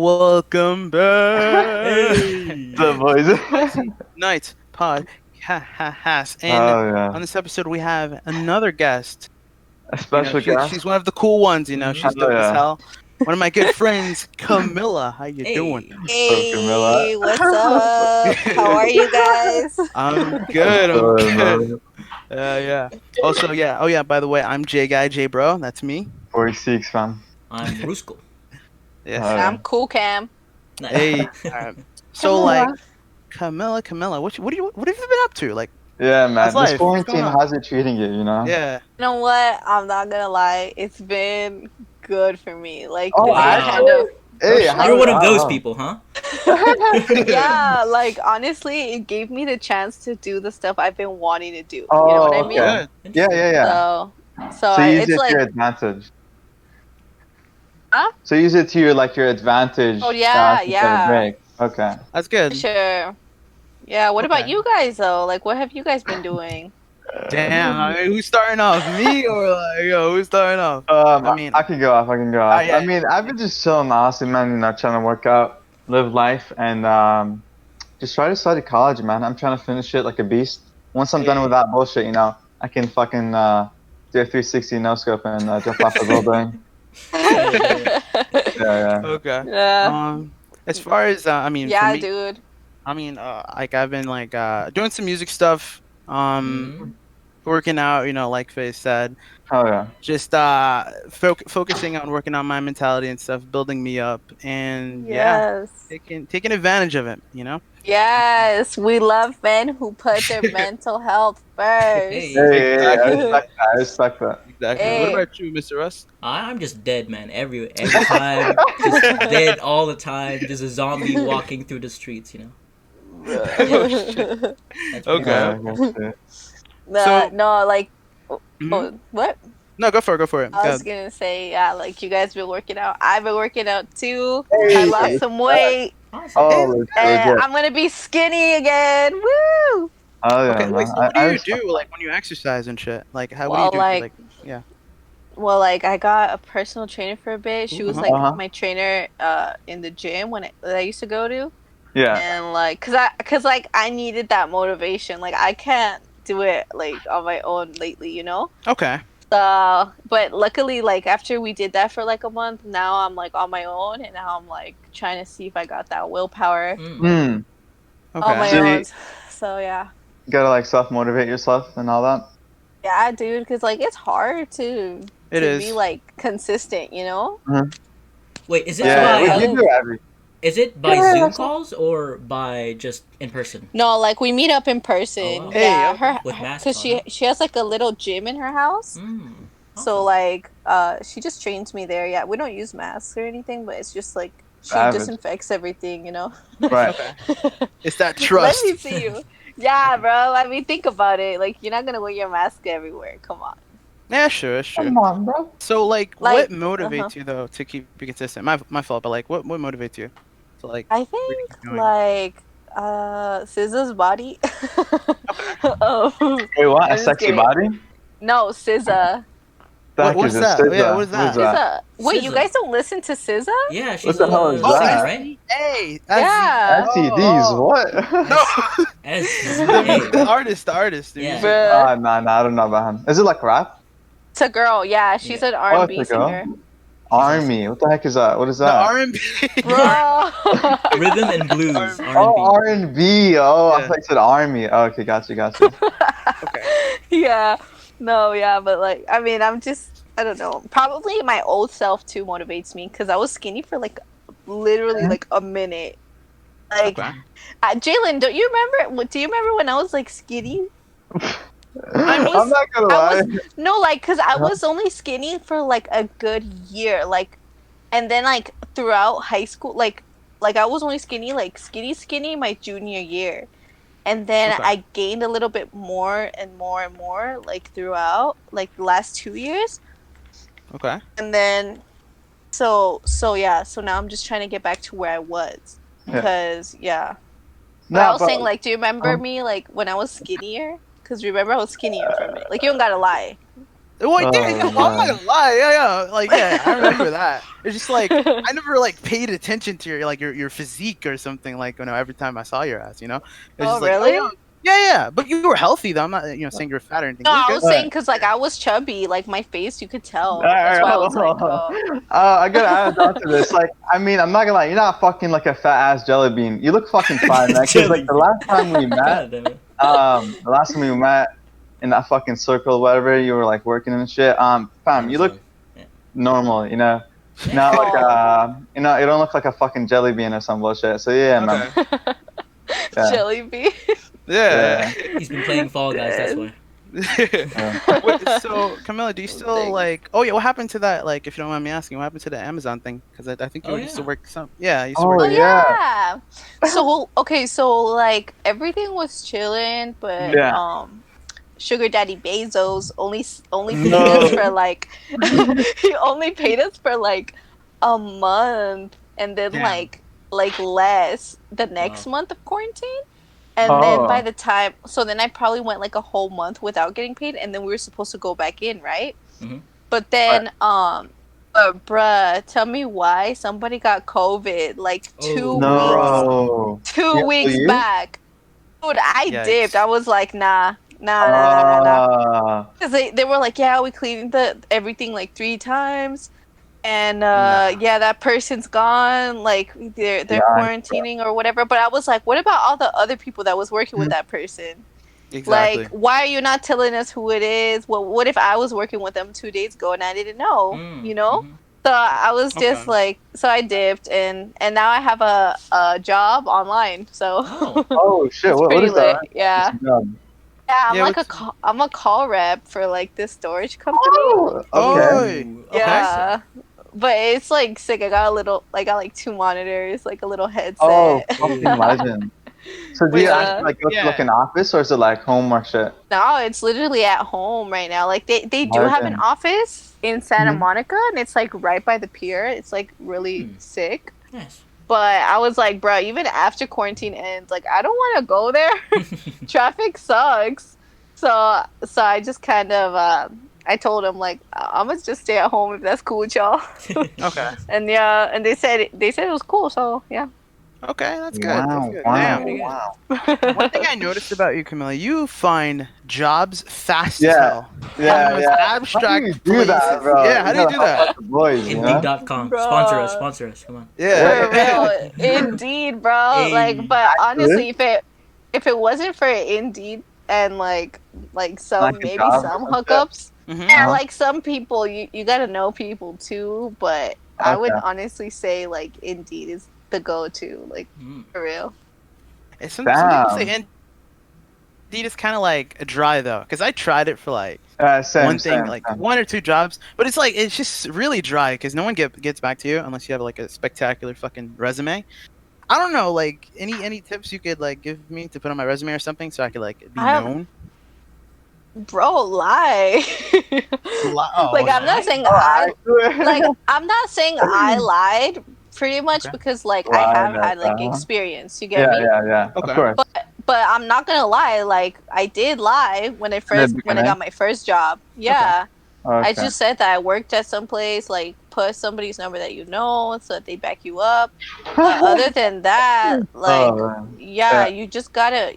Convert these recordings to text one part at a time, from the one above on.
Welcome back. Hey. The boys. Spicy Nights Pod. Has. And Oh yeah, on this episode, we have another guest. a special She's guest. one of the cool ones. Mhm. She's Oh dope as yeah, hell. One of my good friends, Camilla. How you doing? Hey. so Camila. Hey, what's up? How are you guys? I'm I'm good. I'm sorry, good. man. Yeah. Also, yeah. Oh, yeah. By the way, I'm J Guy, J Bro. That's me. 46 fam. I'm Rusko. Yes. Oh, I'm cool, Cam. Hey. So, like, Camilla, what have you been up to? Like, yeah, man. how's life? This What's going quarantine, on? how's it treating you? You know? Yeah. You know what? I'm not gonna lie. It's been good for me. Like, Oh, this is actually? kind Hey, You're how- You're one of those how- people, huh? of yeah. Like, honestly, it gave me the chance to do the stuff I've been wanting to do. You know Oh, what I okay. mean? Good. Yeah. So So use it's it to like, your advantage. Huh? So use it to your advantage. Oh, yeah, to get a yeah. break. Okay. That's good. sure. Yeah. What about Okay. you guys though? Like, what have you guys been doing? Damn, I mean, who's starting off? Me or like, who's starting off? I I mean- can go off. I can go off. yeah. I mean, I've been just chilling, honestly, man. Trying to work out, live life, and just try to study college, man. I'm trying to finish it like a beast. Once I'm done with that bullshit, I can fucking do a 360 no scope and jump off the building. Yeah. Okay. Yeah. As far as I mean, Yeah, for me, dude. I mean, like I've been like doing some music stuff, Mhm. working out. Like Faye said, Oh yeah. just focusing on working on my mentality and stuff, building me up, and Yes. taking advantage of it. Yes, we love men who put their mental health first. Hey. Hey, I Exactly. respect that. I respect that. Exactly. Hey. What about you, Mr. Russ? I'm just dead, man. Every time, just dead all the time. Just a zombie walking through the streets, That's pretty Okay. much- Yeah, that's it. So- no, like, Mhm. oh, what? No, go for it. Go for it. I was Go. gonna say, yeah, like you guys been working out. I've been working out too. Hey. I lost some weight, Awesome. Oh, legit. and I'm gonna be skinny again. Woo! Oh yeah. Okay. man. Wait. So what do I you respect do like when you exercise and shit? Like how? Well, What do you do? like- yeah. Well, like I got a personal trainer for a bit. She was Ooh, like uh-huh. my trainer in the gym that I used to go to. Yeah. And like cause I needed that motivation. Like I can't do it like on my own lately. Okay. So but luckily, like after we did that for like a month, now I'm like on my own, and now I'm like trying to see if I got that willpower Mm. on Okay. my So you- own. So yeah. You gotta like self-motivate yourself and all that. Yeah, dude, because like it's hard to It is. be like consistent. Wait, is it Yeah, Yeah. by you do everything. is it by Yeah. Zoom calls or by just in person No, like we meet up in person. Oh, wow. Hey, Yeah, okay. her with masks because on? she has like a little gym in her house. Mm. So Awesome. like she just trains me there. Yeah, we don't use masks or anything, but it's just like she Savage. disinfects everything. Right. Okay. It's that trust. Let me see you. Yeah, bro. I mean, think about it. Like you're not gonna wear your mask everywhere. Come on. Yeah, sure, that's true. on, bro. So, like, Like, what motivates you though to keep it consistent? My fault, but like, what motivates you? So, like, I think keep going? like SZA's body. Oh Wait, what? I'm A just sexy kidding. body? no, SZA. What's that? Yeah, what is that? SZA. Wait, you SZA. guys don't listen to SZA? Yeah, she's the hell is a that? singer, right? Hey, Yeah. STDs, what? No, Hey. the artist, dude. Yeah. Bruh. Nah, I don't know about him. Is it like rap? It's a girl. Yeah, she's an R&B it's a girl? singer. Army. What the heck is that? What is The that? R&B. Bro. Rhythm and blues, R&B. Oh, R&B. R&B. Oh, I Yeah. thought you said army. Oh, okay, gotcha. Okay. Yeah. No, yeah, but like, I mean, I don't know. Probably my old self too motivates me because I was skinny for like literally like a minute. Like, Okay. Jalen, do you remember when I was like skinny? I'm was- not gonna I lie. was no, like, cause I was only skinny for like a good year, like, and then like throughout high school, like I was only skinny, like skinny my junior year, and then Okay. I gained a little bit more and more and more, like throughout like the last 2 years, Okay. and then so yeah, so now I'm just trying to get back to where I was, Yeah. because yeah. But Nah, I was but- saying, like, do you remember um, me like when I was skinnier? Because remember I was skinnier for a minute. Like you don't gotta lie. Well, yeah, Oh, yeah, well, I'm not man. gonna lie. Yeah, like, yeah, I remember that. It's just like I never like paid attention to your physique or something. Like, every time I saw your ass, it was Oh, just like, oh really? yeah. But you were healthy though. I'm not, saying you're fat or anything. No, You're I good. was saying because like I was chubby, like my face, you could tell. That's Alright, why I was like, oh. I gotta add on to this. Like, I mean, I'm not gonna lie, you're not fucking like a fat ass jelly bean. You look fucking fine, man. Because like the last time we met, God damn it. the last time we met in that fucking circle, whatever, you were like working and shit. Fam, you look Amazon. Yeah. normal, not like Oh. you don't look like a fucking jelly bean or some bullshit. So yeah, man. Okay. Yeah. Jelly bean. Yeah. He's been playing Fall Guys, that's why. Yeah. Wait, so Camila, do you still like? Oh yeah, what happened to that? Like, if you don't mind me asking, what happened to the Amazon thing? Because I think you Oh, used to yeah. work some. Yeah, you used to Oh, work. Oh yeah. yeah. So okay, so like everything was chilling, but Yeah. Sugar Daddy Bezos only paid No. us for like he only paid us for like a month, and then Damn. like less the next Wow. month of quarantine. And then by Oh. the time, so then I probably went like a whole month without getting paid, and then we were supposed to go back in, right? Mhm. But then, bruh, tell me why somebody got COVID like Oh. No. two Yeah, weeks you? back. Dude, I Yikes. dipped. I was like, nah. Ah. Because they were like, yeah, we cleaned everything like 3 times. And Nah. yeah, that person's gone. Like they're Yeah, quarantining or whatever. But I was like, what about all the other people that was working with that person? Exactly. Like, why are you not telling us who it is? Well, what if I was working with them 2 days ago and I didn't know? Mm, So I was just Okay. like, so I dipped, and now I have a job online. So Oh. Oh shit! it's What pretty is that? lit. Yeah. Yeah, I'm Yeah, like what's- I'm a call rep for like this storage company. Oh, okay. Oh, okay. Yeah. But it's like sick. I got like 2 monitors, like a little Oh, headset. fucking legend. So do Wait, you so- actually like go to like yeah. an office or is it like home or shit? No, it's literally at home right now. Like they do have an Legend. office in Santa Mhm. Monica, and it's like right by the pier. It's like really sick. Nice. But I was like, bro, even after quarantine ends, like I don't want to go there. Traffic sucks. So I just kind of I told him like I'm gonna just stay at home if that's cool with y'all. Okay. And yeah, and they said it was cool. So yeah. Okay, that's good. That's Wow, good. wow, Damn. wow. One thing I noticed about you, Camila, you find jobs fast as Yeah, hell. yeah, The most yeah. abstract How do you do that, places. bro? Yeah, how do you gotta do help that? out the boys, Indeed.com. Bruh. Sponsor us. Come on. Yeah. For real, Indeed, bro. Hey. Like, but honestly, if it wasn't for Indeed and like some Like a maybe job some or something? hookups, Mhm. yeah, Uh-huh. like some people you gotta know people too. But I would Okay. honestly say like Indeed is the go-to, like Mm. for real. Some people say Damn. Indeed is kind of like dry though, because I tried it for like Same, one thing, same, like same. 1 or 2 jobs, but it's just really dry because no one gets back to you unless you have like a spectacular fucking resume. I don't know, like any tips you could like give me to put on my resume or something so I could like be I have- known. Bro, lie. Oh, Like I'm lie? not saying Oh, I actually- like I'm not saying I lied pretty much Okay. because like I Lied, have had like uh-huh. experience. You get me? yeah. Okay. Of course. But I'm not gonna lie. Like I did lie when I beginning? got my first job. Yeah, Okay. I just said that I worked at some place. Like put somebody's number that you know so that they back you up. Other than that, like Oh, man. yeah, Yeah. you just gotta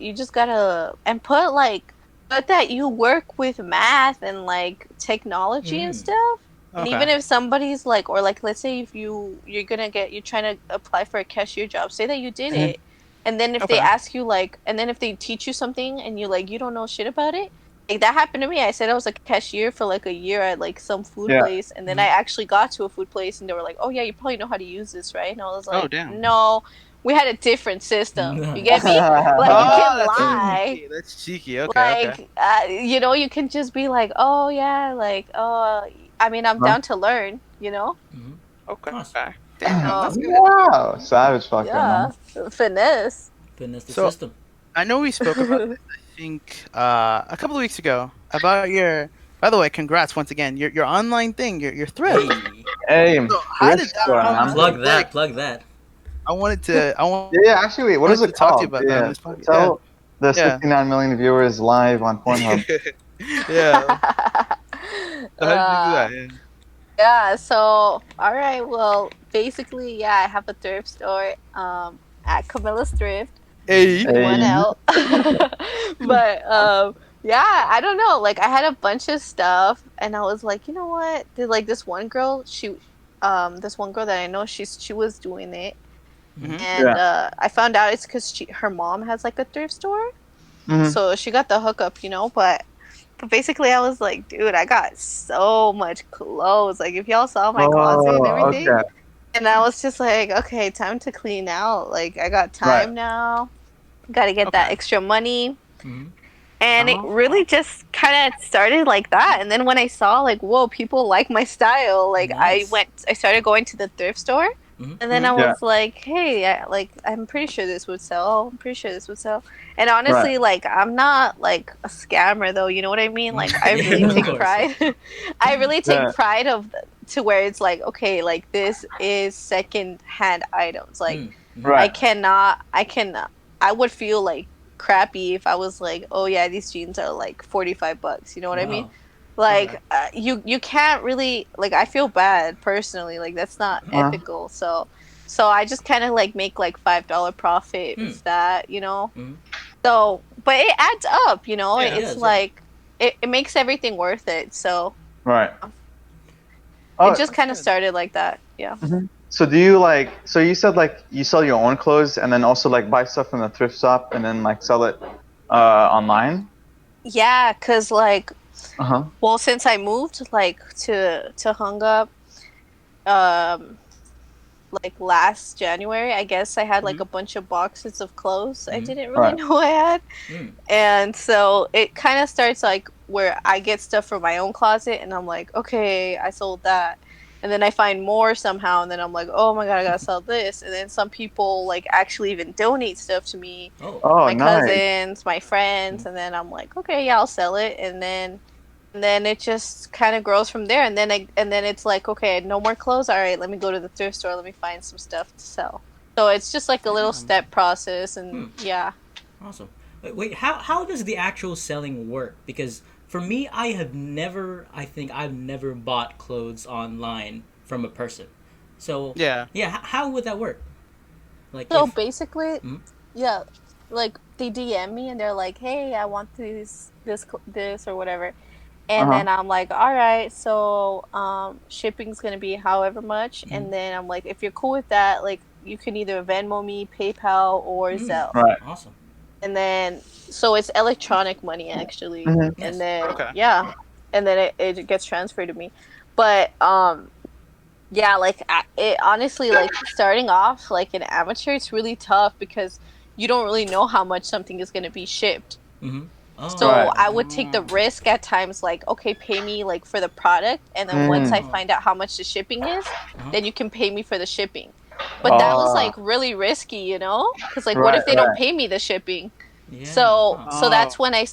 and put that you work with math and like technology and Mm. stuff. And Okay. even if somebody's like, or like, let's say if you're trying to apply for a cashier job, say that you did Mhm. it, and then if they Okay. ask you like, and then if they teach you something and you don't know shit about it, like that happened to me. I said I was a cashier for like a year at like some food Yeah. place, and then I actually got to a food place, and they were like, oh yeah, you probably know how to use this, right? And I was like, Oh, damn. no, we had a different system. You get me? Like you Oh, can that's lie. cheeky. That's cheeky. Okay. Like you can just be like, oh yeah, like I mean I'm Huh? down to learn, you know. Okay. Nice. Okay. Damn, that's good. Wow, savage fucking Yeah, man. finesse. Fitness the So- system. I know we spoke about this, I think, a couple of weeks ago about your. By the way, congrats once again. Your online thing, your thrift. Hey. Hey, So how did thrift that store, come man. to- Plug that. like, Plug that. I wanted to. Yeah, actually, wait, what wanted is it to talk to you called? about that on Yeah, this podcast. tell the Yeah. 69 million viewers live on Pornhub. Yeah. So how did you do that? Yeah. Yeah, so all right, well, basically, yeah, I have a thrift store at Camilla's Thrift. Hey. You went Hey. out. But yeah, I don't know. Like I had a bunch of stuff and I was like, you know what? Did like this one girl, this one girl that I know, she was doing it. Mm-hmm. And Yeah. I found out it's because her mom has like a thrift store. Mhm. So she got the hookup, but basically I was like, dude, I got so much clothes. Like if y'all saw my closet and Oh, everything. okay. And I was just like, okay, time to clean out. Like I got Right. time now. Got to get that Okay. extra money. Mm-hmm. And it really just kind of started like that. And then when I saw like, whoa, people like my style, like Nice. I started going to the thrift store. Mm-hmm. And then I Yeah. was like, hey, I'm pretty sure this would sell. I'm pretty sure this would sell. And Right. honestly, like, I'm not like a scammer though. You know what I mean? Like, I Yeah, really of take course. pride. I really take Yeah. pride to where it's like, okay, like this is second hand items. Like, Mm-hmm. Right. I would feel like crappy if I was like, oh yeah, these jeans are like $45. You know what I mean? Wow. Like Okay. you can't really like I feel bad personally like that's not Uh, ethical so I just kind of like make like $5 profit Hmm. if that Mhm. so but it adds up Yeah. It it's does, yeah. like it makes everything worth it so right. it Oh, just kind of good. started like that yeah so do you like? So you said like you sell your own clothes and then also like buy stuff from the thrift shop and then like sell it online. yeah because like Uh huh. well since I moved like to hung up um like last January, I guess I had like Mm-hmm. a bunch of boxes of clothes I Mhm. didn't really Right. know I had. Mm. And so it kind of starts like where I get stuff from my own closet and I'm like, okay, I sold that. And then I find more somehow and then I'm like, oh my God, I gotta sell this. And then some people like actually even donate stuff to me, Oh. Oh, my nice. cousins, my friends, Mm. and then I'm like, okay, yeah, I'll sell it. And then it just kind of grows from there and then it's like okay no more clothes all right let me go to the thrift store let me find some stuff to sell so it's just like a little Damn. step process and Hmm. yeah Awesome. Wait, how does the actual selling work? Because for me, I think I've never bought clothes online from a person. So, Yeah. yeah, how would that work? Like so if basically Mhm. yeah like they DM me and they're like hey I want this or whatever Uh and huh. then I'm like all right so shipping's gonna be however much Mhm. and then I'm like if you're cool with that like you can either Venmo me PayPal or Mm, Zelle Right. awesome. and then so it's electronic money actually Mhm. and Yes. then Okay. yeah and then it gets transferred to me but yeah like it honestly like starting off like an amateur it's really tough because you don't really know how much something is going to be shipped Mm-hmm. so Right. Oh. I would take the risk at times like okay pay me like for the product and then once I Mm. Oh. find out how much the shipping is Uh-huh. then you can pay me for the shipping but that was Uh. like really risky because like what Right. if they don't Right. pay me the shipping Yeah. so Huh. so that's Oh. when I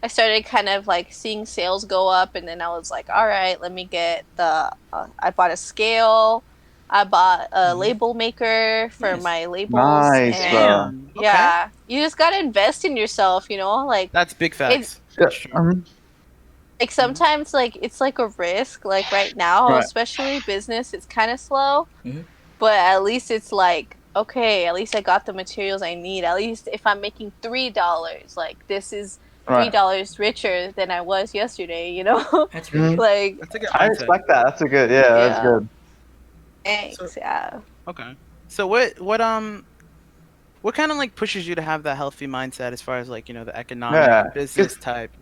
started kind of like seeing sales go up and then I was like, all right, let me get I bought a scale. I bought a Mm-hmm. label maker for Nice. my labels Nice, bro. and Damn. Okay. yeah, you just got to invest in yourself, like That's big it facts. Yeah. That's true. like Mm-hmm. sometimes like it's like a risk like right now, Right. especially business, it's kind of slow, Mm-hmm. but at least it's like okay, at least I got the materials I need. At least if I'm making $3, like this is three Right. dollars richer than I was yesterday. That's really Mhm. good. Like That's a good I mindset. respect that. That's a good. Yeah, that's yeah, good. So thanks, yeah. okay. So what kind of like pushes you to have that healthy mindset as far as like the economic Yeah. business type?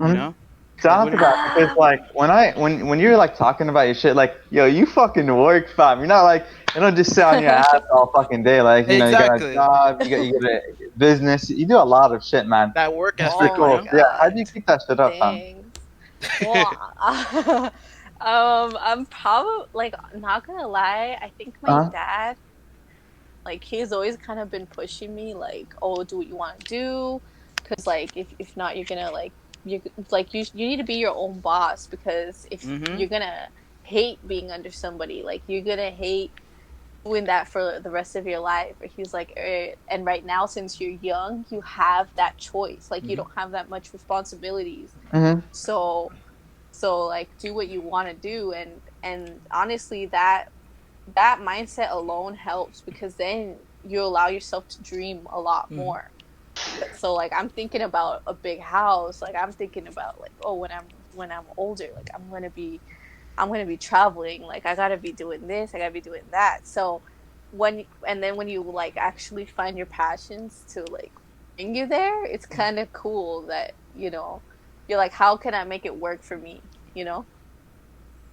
To Like answer what? that, because like when you're like talking about your shit, like yo, you fucking work, fam. You're not like you don't just sit on your ass all fucking day. Like you got a Exactly. job, you got a business. You do a lot of shit, man. That work It's pretty ethic, Oh my cool. Yeah. How do you god, keep that shit up, fam? thanks. Well, I'm probably like not gonna lie. I think Uh my huh. dad, like, he's always kind of been pushing me, like, oh, do what you want to do, because like if not, you're gonna like you need to be your own boss because if Mm-hmm. you're gonna hate being under somebody, like you're gonna hate doing that for the rest of your life. He's like, and right now since you're young, you have that choice. Like you Mm-hmm. don't have that much responsibilities. Mhm. So So like do what you want to do, and honestly that mindset alone helps because then you allow yourself to dream a lot Mm-hmm. more. So like I'm thinking about a big house, like I'm thinking about like, oh, when I'm older, like I'm gonna be traveling, like I gotta be doing this, I gotta be doing that. So when you like actually find your passions to like bring you there, it's kind of cool that, you're like, how can I make it work for me, you know?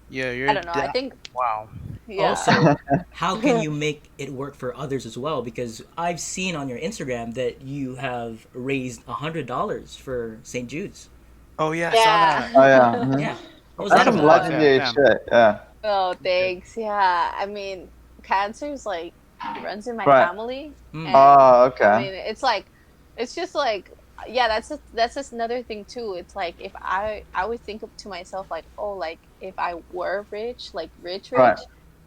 Yeah, I you're don't know, I think, wow. yeah. Also, how can you make it work for others as well? Because I've seen on your Instagram that you have raised $100 for St. Jude's. Oh yeah, I saw that. Oh yeah. Yeah. Mhm. Yeah, what was Proud That's that of some you about? guys. Yeah, legendary damn. shit. Yeah. Oh, That's good. thanks. Yeah. I mean, cancer's like runs in my Right. family, Mm. and Oh, I okay. mean, it's just like, yeah, that's just another thing too. It's like if I would think up to myself like, oh, like if I were rich, like Right. rich,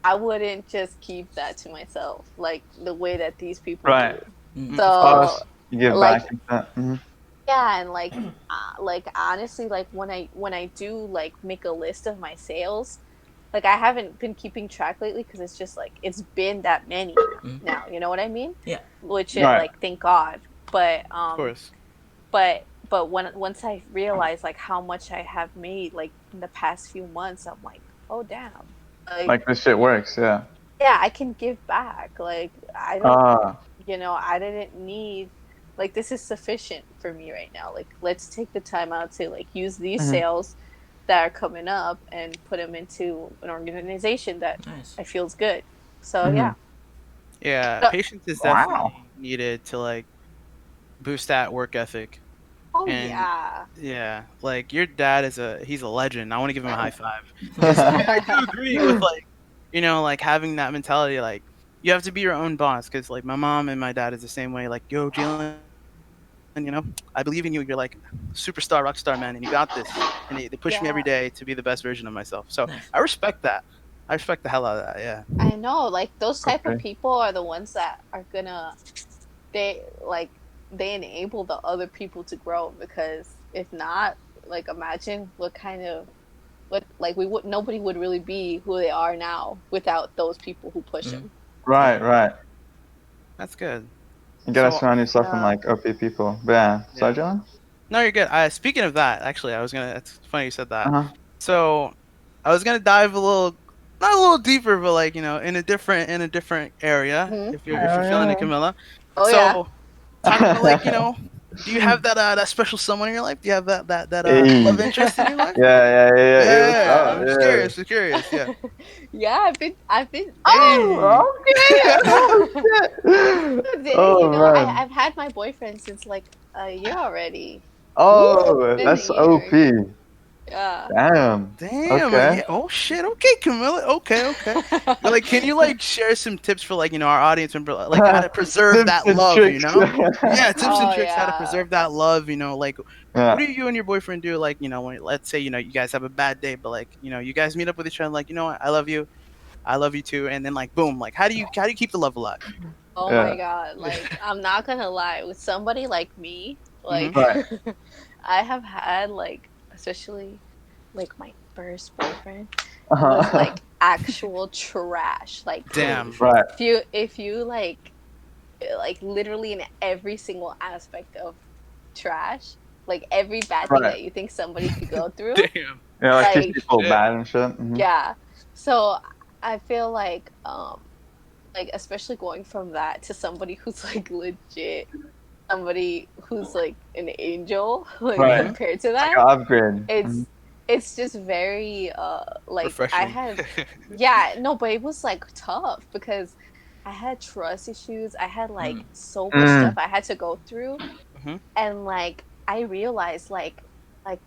I wouldn't just keep that to myself like the way that these people Right. do. Mm. Of Oh, So course. so you give like back and that. Hmm. yeah, and like honestly, like when I do like make a list of my sales, like I haven't been keeping track lately because it's just like it's been that many Mm. now, you know what I mean? Yeah. Which Right. like thank God. But Of course. when once I realize like how much I have made like in the past few months, I'm like, oh damn. Like Like this shit works. Yeah. yeah, I can give back. Like I don't, Ah. I didn't need, like this is sufficient for me right now. Like let's take the time out to like use these Mhm. sales that are coming up and put them into an organization that Nice. I feels good. So Mhm. yeah. Yeah, Uh, patience is Wow. definitely needed to like boost that work ethic. oh And yeah. yeah, like your dad he's a legend. I want to give him a high five because I do agree with like, like having that mentality. Like you have to be your own boss because like my mom and my dad is the same way. Like yo, Jalen, I believe in you. You're like superstar, rock star, man, and you got this. And they push me every Yeah. day to be the best version of myself. So Nice. I respect that. I respect the hell out of that. Yeah. I know, like those type of Okay. people are the ones that are gonna they like they enable the other people to grow because if not, like imagine what kind of what like we would nobody would really be who they are now without those people who push Mm. them. Right. Yeah. Right. That's good. You gotta So surround yourself from Yeah. like OP people. But yeah. Sorry, yeah. John. No, you're good. Speaking of that, actually, I was gonna. It's funny you said Uh that. huh. So, I was gonna dive not a little deeper, but like in a different area. Hmm. If you're feeling it, Camilla. Oh yeah. So, talk about like do you have that special someone in your life? Do you have that Hey. love interest in your life? Yeah. Yeah. Yeah. Hey, what's Yeah, up? I'm Yeah. just Yeah. curious. Just curious. Yeah. Yeah, I've been Hey. Oh. Okay. Oh shit. did Oh man. I've had my boyfriend since like a year already. Woo. Oh, Been a that's year. OP. Yeah. Damn. Damn. Okay. Yeah. Oh shit. Okay, Camilla. Okay. Okay. Like, can you like share some tips for like our audience member, like how to preserve Tips that and love? tricks. Yeah, tips and Oh tricks how to yeah. preserve that love. Like what Yeah. do you and your boyfriend do? Like when let's say you guys have a bad day, but like you guys meet up with each other. Like what, I love you too, and then like boom, like how do you keep the love alive? Oh my Yeah. God. Like, I'm not gonna lie, with somebody like me, Hmm. like, Right. I have had, like, especially, like, my first boyfriend was, Uh-huh. like, actual trash. Damn. Right. If you, like, literally in every single aspect of trash, like, every bad thing Right. that you think somebody could go through, Damn. Yeah, like treat like, people Shit. bad and shit. Hmm. yeah. So, I feel like especially going from that to somebody who's like legit somebody who's like an angel like Right. Hmm. compared to Like that, an upgrade. Hmm. it's just very like I Refreshing. had, yeah, no, but it was like tough because I had trust issues, I had like Mm. so much stuff Mm. I had to go through, Hmm. and like I realized like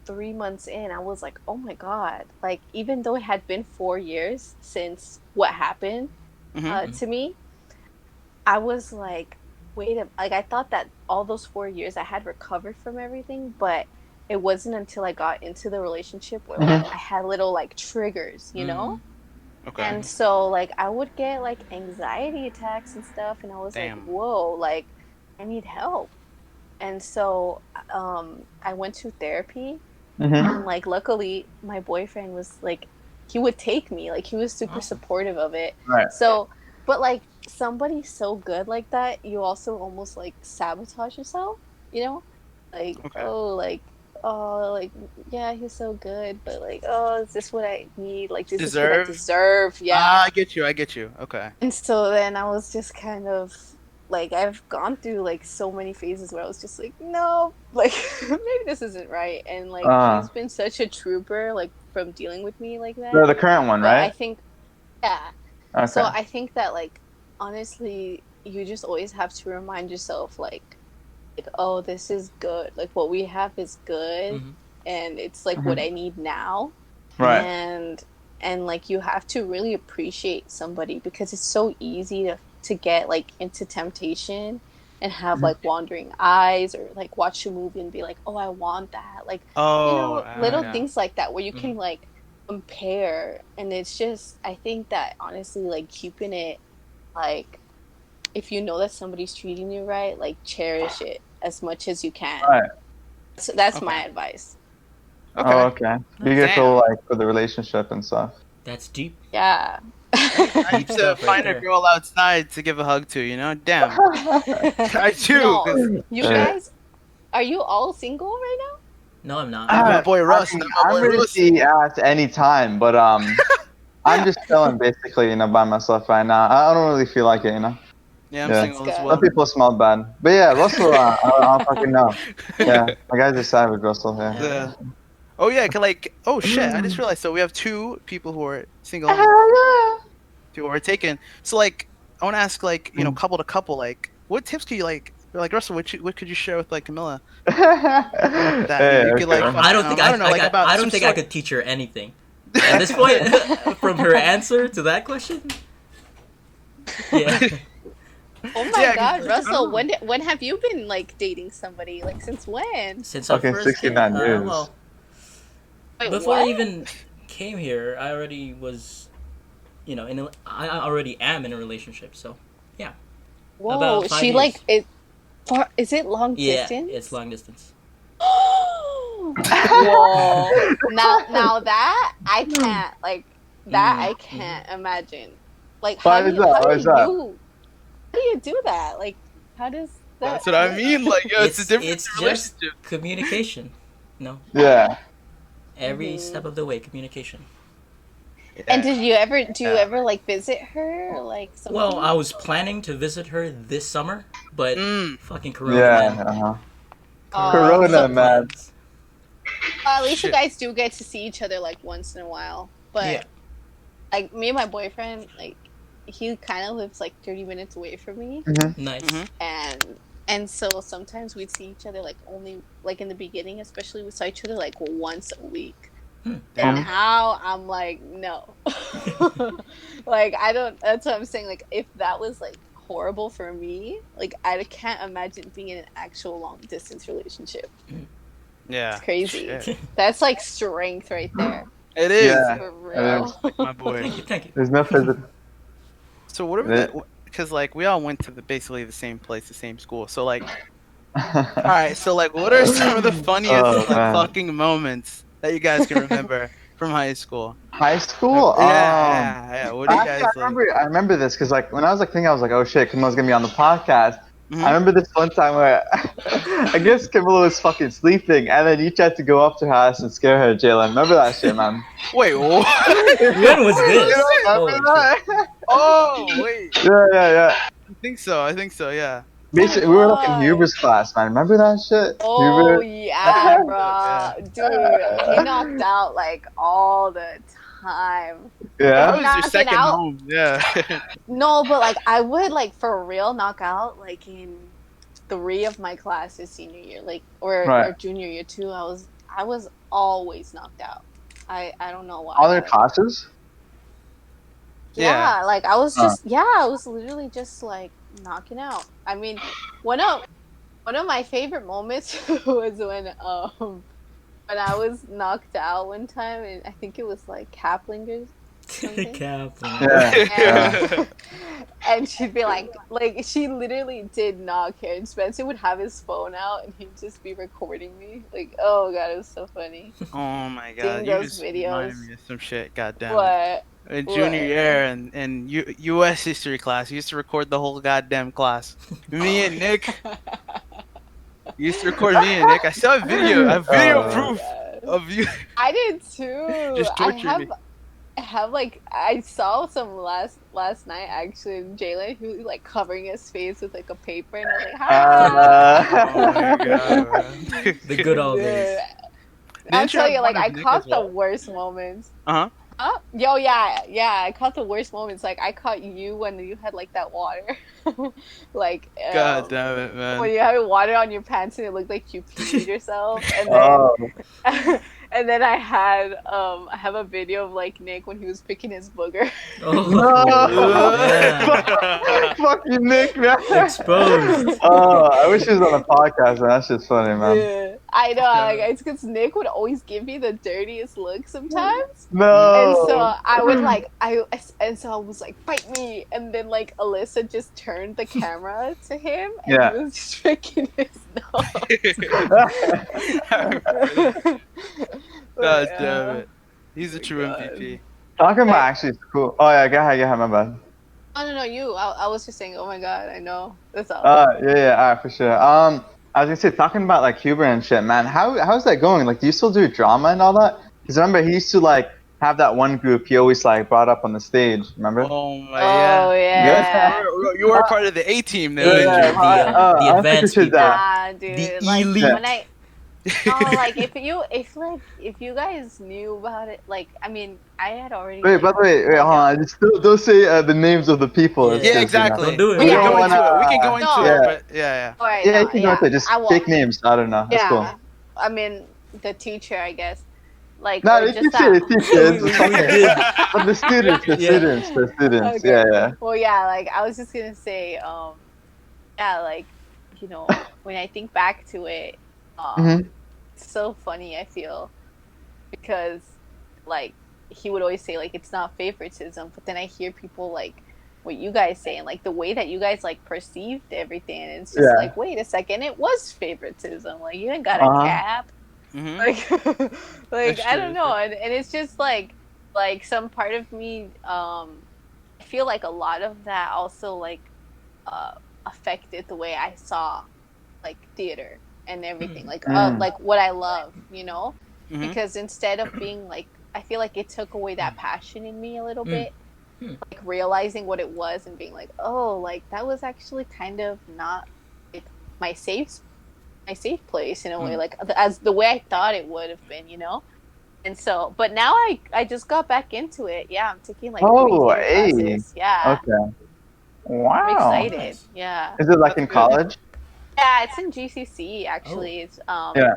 3 months in I was like, oh my God, like even though it had been 4 years since what happened Hmm. to me, I was like, wait a, like I thought that all those 4 years I had recovered from everything, but it wasn't until I got into the relationship where like I Hmm. had little like triggers, you know? Mm. Okay. And so like I would get like anxiety attacks and stuff, and I was like, Damn. whoa, like I need help. And so I went to therapy, Mm-hmm. And like luckily my boyfriend was like he would take me. Like he was super Awesome. supportive of it. Right. So but like somebody so good like that, you also almost like sabotage yourself, you know? Like, Okay. oh, like yeah, he's so good, but like, oh, is this what I need? Like this is what I Deserve? deserve. Ah, Yeah. I get you. I get you. Okay. And so then I was just kind of like I've gone through like so many phases where I was just like, no, like maybe this isn't right. And like Uh, he's been such a trooper like from dealing with me like that. the current one, But I right? think yeah. So Okay. I think that like honestly, you just always have to remind yourself like oh, this is good. Like what we have is good Mm-hmm. and it's like what Mhm. I need now. Right. And like you have to really appreciate somebody because it's so easy to get like into temptation and have Mhm. like wandering eyes or like watch a movie and be like, oh, I want that, like Oh, little yeah. things like that where you Mm-hmm. can like compare. And it's just I think that honestly like keeping it like if you know that somebody's treating you right, like cherish it as much as you can. Right. So that's Okay. my advice. Oh, Okay. okay. Be Damn. careful, like, for the relationship and stuff. That's deep. Yeah. I Deep need to stuff right find a there. girl outside to give a hug to. You know? Damn. I do. No, 'Cause you Yeah. guys, are you all single right now? No, I'm not. not my boy I Russ. mean, Not my I'm boy ready Russ. to at any time, but I'm just chilling basically, by myself right now. I don't really feel like it, Yeah, I'm Yeah. single as Good. well. Some people smell bad, but yeah, Russell, I don't fucking know. Yeah, my guy's a savage, Russell. Yeah. Hell yeah. Oh yeah, oh shit! I just realized. So we have two people who are single, and Hell two who are taken. So like, I want to ask like Mm. couple to couple, like what tips could you like Russell? What could you share with like Camilla yeah. that you could like Okay. fucking, I don't think I don't know, like about I some don't think sort. I could teach her anything. At this point, from her answer to that question, yeah. Oh my Yeah, 'cause, God, I don't Russell, know. when have you been like dating somebody? Like since when? Since I Fucking first came, 69 years. well, Wait, before I what? even came here, I already was, I already am in a relationship. So Whoa, about 5 she years. like it for is it long yeah, distance? it's long distance. Whoa. Now that I can't like that I Mhm. can't imagine. Like Why is that? Why is that? how do you do that? Like how does that That's what I work? mean. Like, yo, it's a difference It's in just relationship. communication. No, Yeah. every Mhm. step of the way, communication. And do you ever like visit her or like something? Well, I was planning to visit her this summer, but Mm. fucking Corona, Yeah. man. Uh-huh. Corona Corona, man. plans. At least you Shit. guys do get to see each other like once in a while. But Yeah. like me and my boyfriend, like he kind of lives like 30 minutes away from me, Nice. Mhm. and so sometimes we'd see each other like only like in the beginning, especially we saw each other like once a week. And Damn. now I'm like no, like I don't. That's what I'm saying. Like if that was like horrible for me, like I can't imagine being in an actual long distance relationship. Yeah. It's crazy. Shit. That's like strength right there. It is. Yeah. For It real. is. My boy. Thank you, thank you. There's no physical. So what are It- the? Because like we all went to basically the same place, the same school. So like, all right. So like, what are some of the funniest Oh, like man. fucking moments that you guys can remember from high school? High school? Yeah. What do you Actually, guys like? I remember this because like when I was like thinking, I was like, oh shit, Camilla's gonna be on the podcast. Mhm. I remember this one time where I guess Camilla was fucking sleeping, and then you tried to go up to her house and scare her, Jalen. Remember that shit, man? Wait, what? When was this? You don't Holy remember that? Oh, wait. Yeah. I think so. Yeah. Basically, we were like in Why? Huber's class, man. Remember that shit? Oh Huber? yeah, bro, Yeah. dude, he knocked out like all the time. That Yeah. was your Knocking second out? home. Yeah. No, but like I would like for real knock out like in 3 of my classes senior year, like or Right. junior year too. I was always knocked out. I don't know why. All their but- classes? Yeah, like I was Huh. just I was literally just like knocking out. I mean, one of my favorite moments was when I was knocked out one time, and I think it was like Kaplingers. something. Kaplan. Yeah. And she'd be like she literally did not care. And Spencer would have his phone out and he'd just be recording me. Like, oh god, it was so funny. Oh my Seeing god, you those just reminded videos. me of some shit. God damn it. What? In junior What? year and U.S. history class, we used to record the whole goddamn class. Me and Nick used to record me and Nick. I still have video. I have video Oh, proof God. of you I did too. just torturing me. I have like I saw some last night actually. Jalen who was like covering his face with like a paper, and I was like, "Ha!" Oh my god, man. The good old days. Dude, I'll Didn't you tell have you, like one of I Nick caught as the well? worst moments. Uh-huh. Huh? Yo, yeah, I caught the worst moments. Like I caught you when you had like that water, like God damn it, man. when you had water on your pants and it looked like you peed yourself, and then Oh, and then I have a video of like Nick when he was picking his booger. no! Yeah. Fuck you, Nick, man. Exposed. Oh, I wish he was on the podcast, man. That shit's funny, man. Yeah. I know, like it's because Nick would always give me the dirtiest look sometimes. No. And so I would like and so I was like, fight me, and then like Alyssa just turned the camera to him and Yeah. he was just picking his nose. God damn it. He's a my true God. MVP. Talking about actually is cool. Oh yeah, go ahead, my bad. Oh no, you. I was just saying, oh my god, I know. That's all. Yeah, alright, for sure. I was gonna say, talking about like Huber and shit, man. How's that going? Like, do you still do drama and all that? Because remember, he used to like have that one group he always like brought up on the stage. Remember? Oh my Oh yeah. You were part of the A team there. Yeah, weren't you? the I advanced think we should, people. Nah, dude. The like elite. when I like if you guys knew about it, like I mean I had already. Wait, by the way, wait, hold on. Just don't say the names of the people. Yeah. It's Yeah, just, exactly. Don't do it. We can Yeah, go yeah. into it. We can go No. into Yeah. it, but yeah. Alright, Yeah, no, you can go with it. Just I won't. fake names. I don't know. That's Yeah. cool. I mean the teacher, I guess. Like No, or they just can say that. the kids. We It's okay. did. But the students, the students. Okay. Yeah. Well, yeah, like I was just gonna say, yeah, like you know, when I think back to it, Mhm. it's so funny. I feel because like he would always say like it's not favoritism, but then I hear people like what you guys say and like the way that you guys like perceived everything, and it's just Yeah. like wait a second, it was favoritism. Like you ain't got Uh-huh. a cap. Mhm. Like That's I true, don't know, and it's just like some part of me I feel like a lot of that also like affected the way I saw like theater and everything like like what I love, you know, Mhm. because instead of being like I feel like it took away that passion in me a little bit, like realizing what it was and being like, oh, like that was actually kind of not like my safe place in a way, like as the way I thought it would have been, you know. And so, but now I just got back into it. Yeah, I'm taking like Oh, 3 theater hey. classes. Yeah, Okay. I'm Wow. excited. Nice. Yeah, Is it like That's in good. college? yeah, it's in GCC actually. It's Yeah.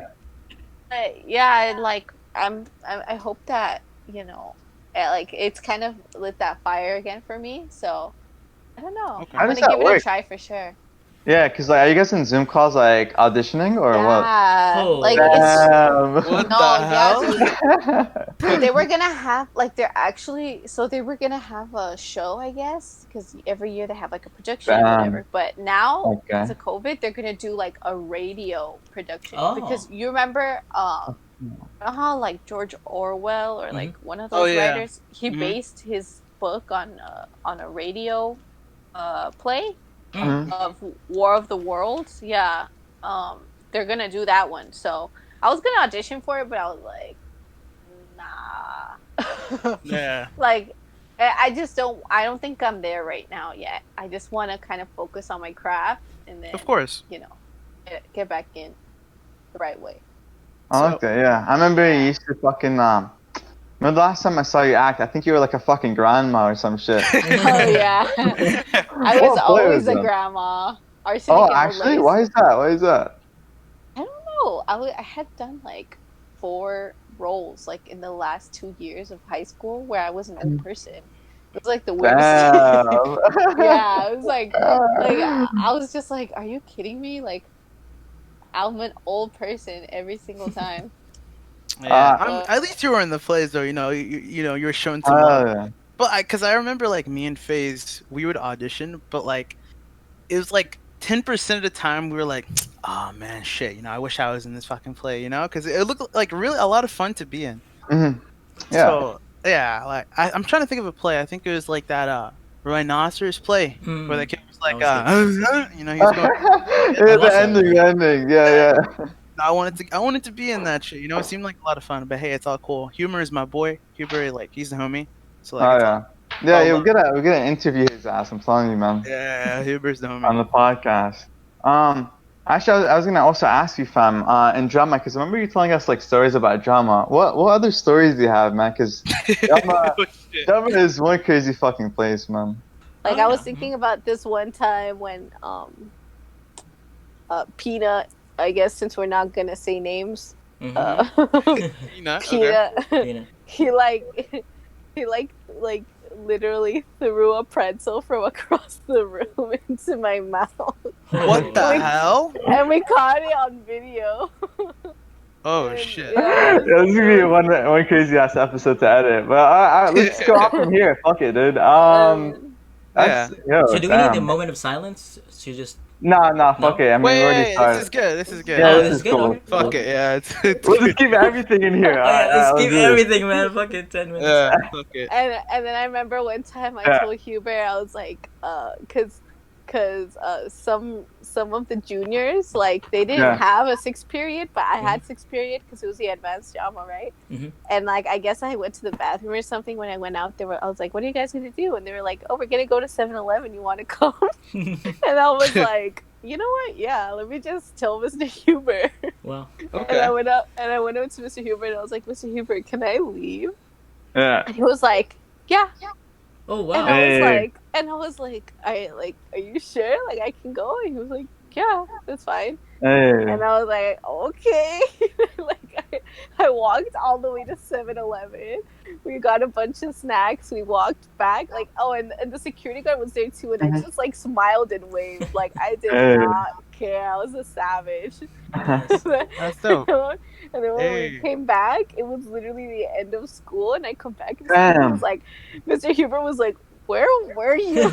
but yeah, like I hope that you know, like it's kind of lit that fire again for me. So I don't know. Okay. How I'm does gonna that give it a work? try for sure. Yeah, because like, are you guys in Zoom calls like auditioning or what? Yeah, Oh. like it's Damn. What no, the yeah, hell? dude. They were gonna have like they were gonna have a show, I guess, because every year they have like a production or Damn. whatever. But now Okay. because of COVID, they're gonna do like a radio production Oh. because you remember you know how like George Orwell or like one of Oh, those yeah. writers, he Mhm. based his book on a radio play Mhm. of War of the Worlds. Yeah, they're gonna do that one. So I was gonna audition for it, but I was like, nah. Yeah. Like, I just don't. I don't think I'm there right now yet. I just want to kind of focus on my craft and then, Of course. you know, get back in the right way. I like that, yeah. I remember you used to fucking remember the last time I saw you act, I think you were like a fucking grandma or some shit. Oh yeah, I was What always players, a though? grandma. Oh, actually? Why is that? Why is that? I don't know. I had done like 4 roles like in the last 2 years of high school where I was an old person. It was like the weirdest. Damn. Yeah, it was like I was just like, are you kidding me? Like I'm an old person every single time. Yeah. At least you were in the plays, though. You know, you know, you were shown some love. But because I remember like me and FaZe, we would audition, but like it was like 10% of the time we were like, oh man, shit, you know, I wish I was in this fucking play, you know, because it looked like really a lot of fun to be in. Mhm. Yeah. So yeah, like I'm trying to think of a play. I think it was like that rhinoceros play where the kid was like, That was you know, he's going. Yeah, watched that the ending. Yeah, yeah. I wanted to be in that shit. You know, it seemed like a lot of fun. But hey, it's all cool. Humor is my boy. Huber, like he's the homie. So like Oh it's yeah. all Yeah, love. we're gonna interview his ass. I'm telling you, man, Yeah, Huber's the homie. on the podcast. Actually, I was gonna also ask you, fam, in drama, because remember you telling us like stories about drama. What other stories do you have, man? Because drama, Oh, shit. drama is one crazy fucking place, man. Like Oh, I was yeah. thinking about this one time when Peanut, I guess since we're not gonna say names, You know, okay. Peanut, You know. he like he like literally threw a pretzel from across the room into my mouth, What the Like- hell? and we caught it on video. Oh And, shit. yeah, Yeah, this is gonna be one crazy ass episode to edit. But let's go off from here. Fuck it, dude. That's yo, So do we need a damn. moment of silence? So just Nah, fuck No? it. I mean, we already Wait, started. this is good. This is good. Yeah, oh, this this is is good. cool. Okay. Fuck it. Yeah, it's We'll just keep everything in here. Oh, yeah, let's let's keep do this. everything, man. Fucking 10 minutes. Yeah, fuck it. and then I remember one time I Yeah. told Huber, I was like, cause some of the juniors, like they didn't Yeah. have a sixth period, but I had sixth period because it was the advanced drama, right? Mhm. And like I guess I went to the bathroom or something. When I went out, I was like, "What are you guys gonna do?" And they were like, "Oh, we're gonna go to 7-Eleven. You want to come?" And I was like, "You know what? Yeah, let me just tell Mr. Huber." Well, And Okay. I went up to Mr. Huber and I was like, "Mr. Huber, can I leave?" Yeah. And he was like, "Yeah." oh And wow. Hey. I was like, are you sure? Like I can go? And he was like, yeah, that's fine. Hey. And I was like, okay. Like I walked all the way to 7-Eleven. We got a bunch of snacks. We walked back. Like, oh, and the security guard was there too. And I just like smiled and waved. Like I did Hey. not care. I was a savage. That's dope. And then when Hey. we came back, it was literally the end of school. And I come back and Damn. Mr. Huber was like, where were you?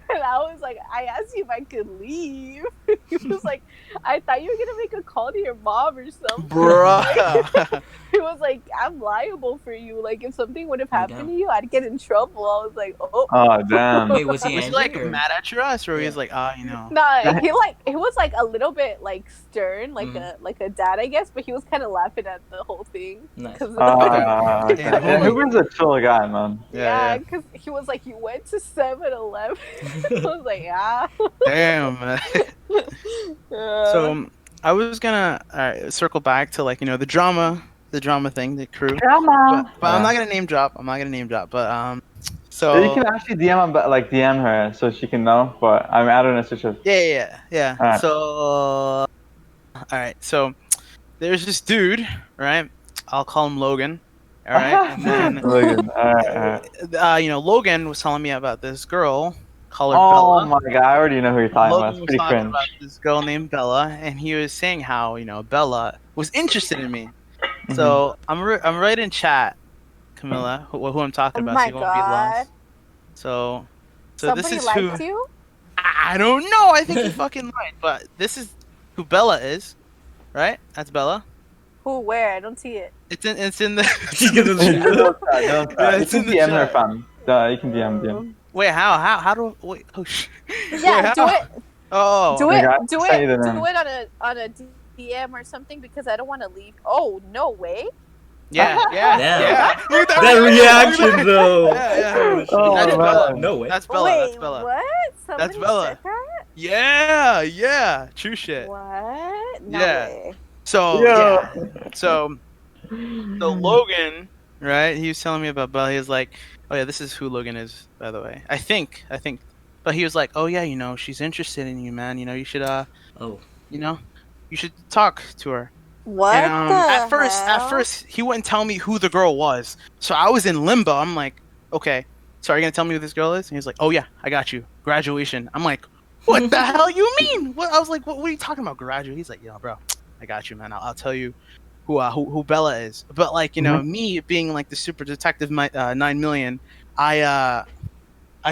And I was like, I asked you if I could leave. He was like, I thought you were gonna make a call to your mom or something. Bruh. He was like, I'm liable for you. Like, if something would have Oh, happened damn. to you, I'd get in trouble. I was like, oh. Oh damn. Wait, was he Was he angry? like or- mad at your ass, or he was Yeah. like, you know? Nah, he was like a little bit like stern, like a dad, I guess, but he was kind of laughing at the whole thing. Nice. 'Cause Okay. Yeah, Yeah, Huber's a chill guy, man. yeah, Yeah. because he was like, you went to 7-Eleven. I was like, yeah. Damn. Man. So I was gonna circle back to like the drama thing, the crew. But I'm not gonna name drop. But so Yeah, you can actually DM him, but like DM her so she can know. But I mean, I don't know such a. yeah. Alright. So all right. So there's this dude, right? I'll call him Logan. All right. And then Logan. Alright. Logan was telling me about this girl called Oh Bella. my god, I already know who you're talking Logan about. It's was pretty talking cringe. about this girl named Bella, and he was saying how Bella was interested in me. Mm-hmm. So I'm right in chat, Camila, who I'm talking Oh about. my so you won't be God. lost. So Somebody this is liked who you? I don't know. I think he fucking lied, but this is who Bella is, right? That's Bella. Who, where? I don't see it. It's in the. Don't Yeah, you it's can in the DM her, chat. fam. You can DM. Wait, how do wait? Oh shit. Yeah, Wait, do how? it. Oh. Do my it. God, Do say it. the Do name. it on a DM or something because I don't want to leave. Oh no way! Yeah. Yeah. Look at That reaction, Look at though. Yeah. Oh, That's man. Bella. No way. That's Bella. Wait, That's Bella. what? Somebody Bella. said that? Yeah. True shit. What? No Yeah. way. So Yeah. So Logan, right? He was telling me about Bella. He was like, "Oh yeah, this is who Logan is, by the way. I think. But he was like, "Oh yeah, she's interested in you, man. You should Oh. you should talk to her." What And the at hell? first he wouldn't tell me who the girl was. So I was in limbo. I'm like, "Okay, so are you gonna tell me who this girl is?" And he's like, "Oh yeah, I got you. Graduation." I'm like, "What the hell you mean?" What? I was like, "What are you talking about, graduate?" He's like, "Yo, bro, I got you, man. I'll tell you who Bella is. But like, you know, me being like the super detective 9 million, I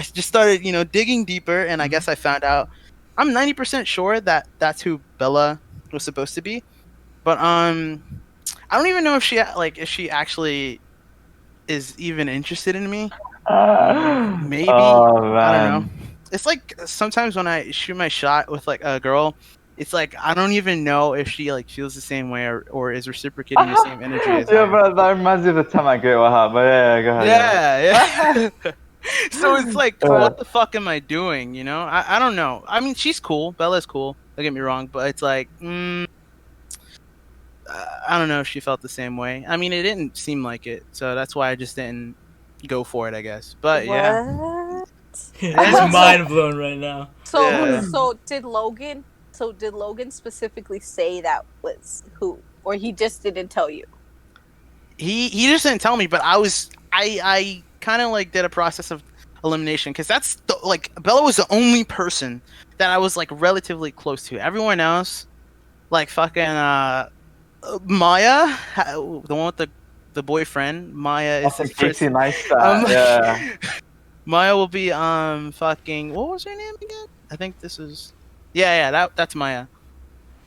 just started, you know, digging deeper, and I guess I found out I'm 90% sure that that's who Bella was supposed to be. But I don't even know if she actually is even interested in me. Maybe, Oh I don't know. man. It's like sometimes when I shoot my shot with like a girl, it's like I don't even know if she like feels the same way or is reciprocating the same energy as I Yeah, am. but that reminds me of the time I Great Wahab. But yeah, go Yeah, yeah. So it's like, ahead. what the fuck am I doing? You know, I don't know. I mean, she's cool. Bella's cool. Don't get me wrong, but it's like, I don't know if she felt the same way. I mean, it didn't seem like it, so that's why I just didn't go for it, I guess. But yeah, What? He's yeah, So mind blown right now. yeah. did Logan specifically say that was who, or he just didn't tell you? He just didn't tell me, but I kind of like did a process of elimination because that's like Bella was the only person that I was like relatively close to. Everyone else, like fucking Maya, the one with the boyfriend. Maya is Fucking this Casey person. Neistat. Yeah. Maya will be fucking what was her name again? I think this is yeah, that's Maya.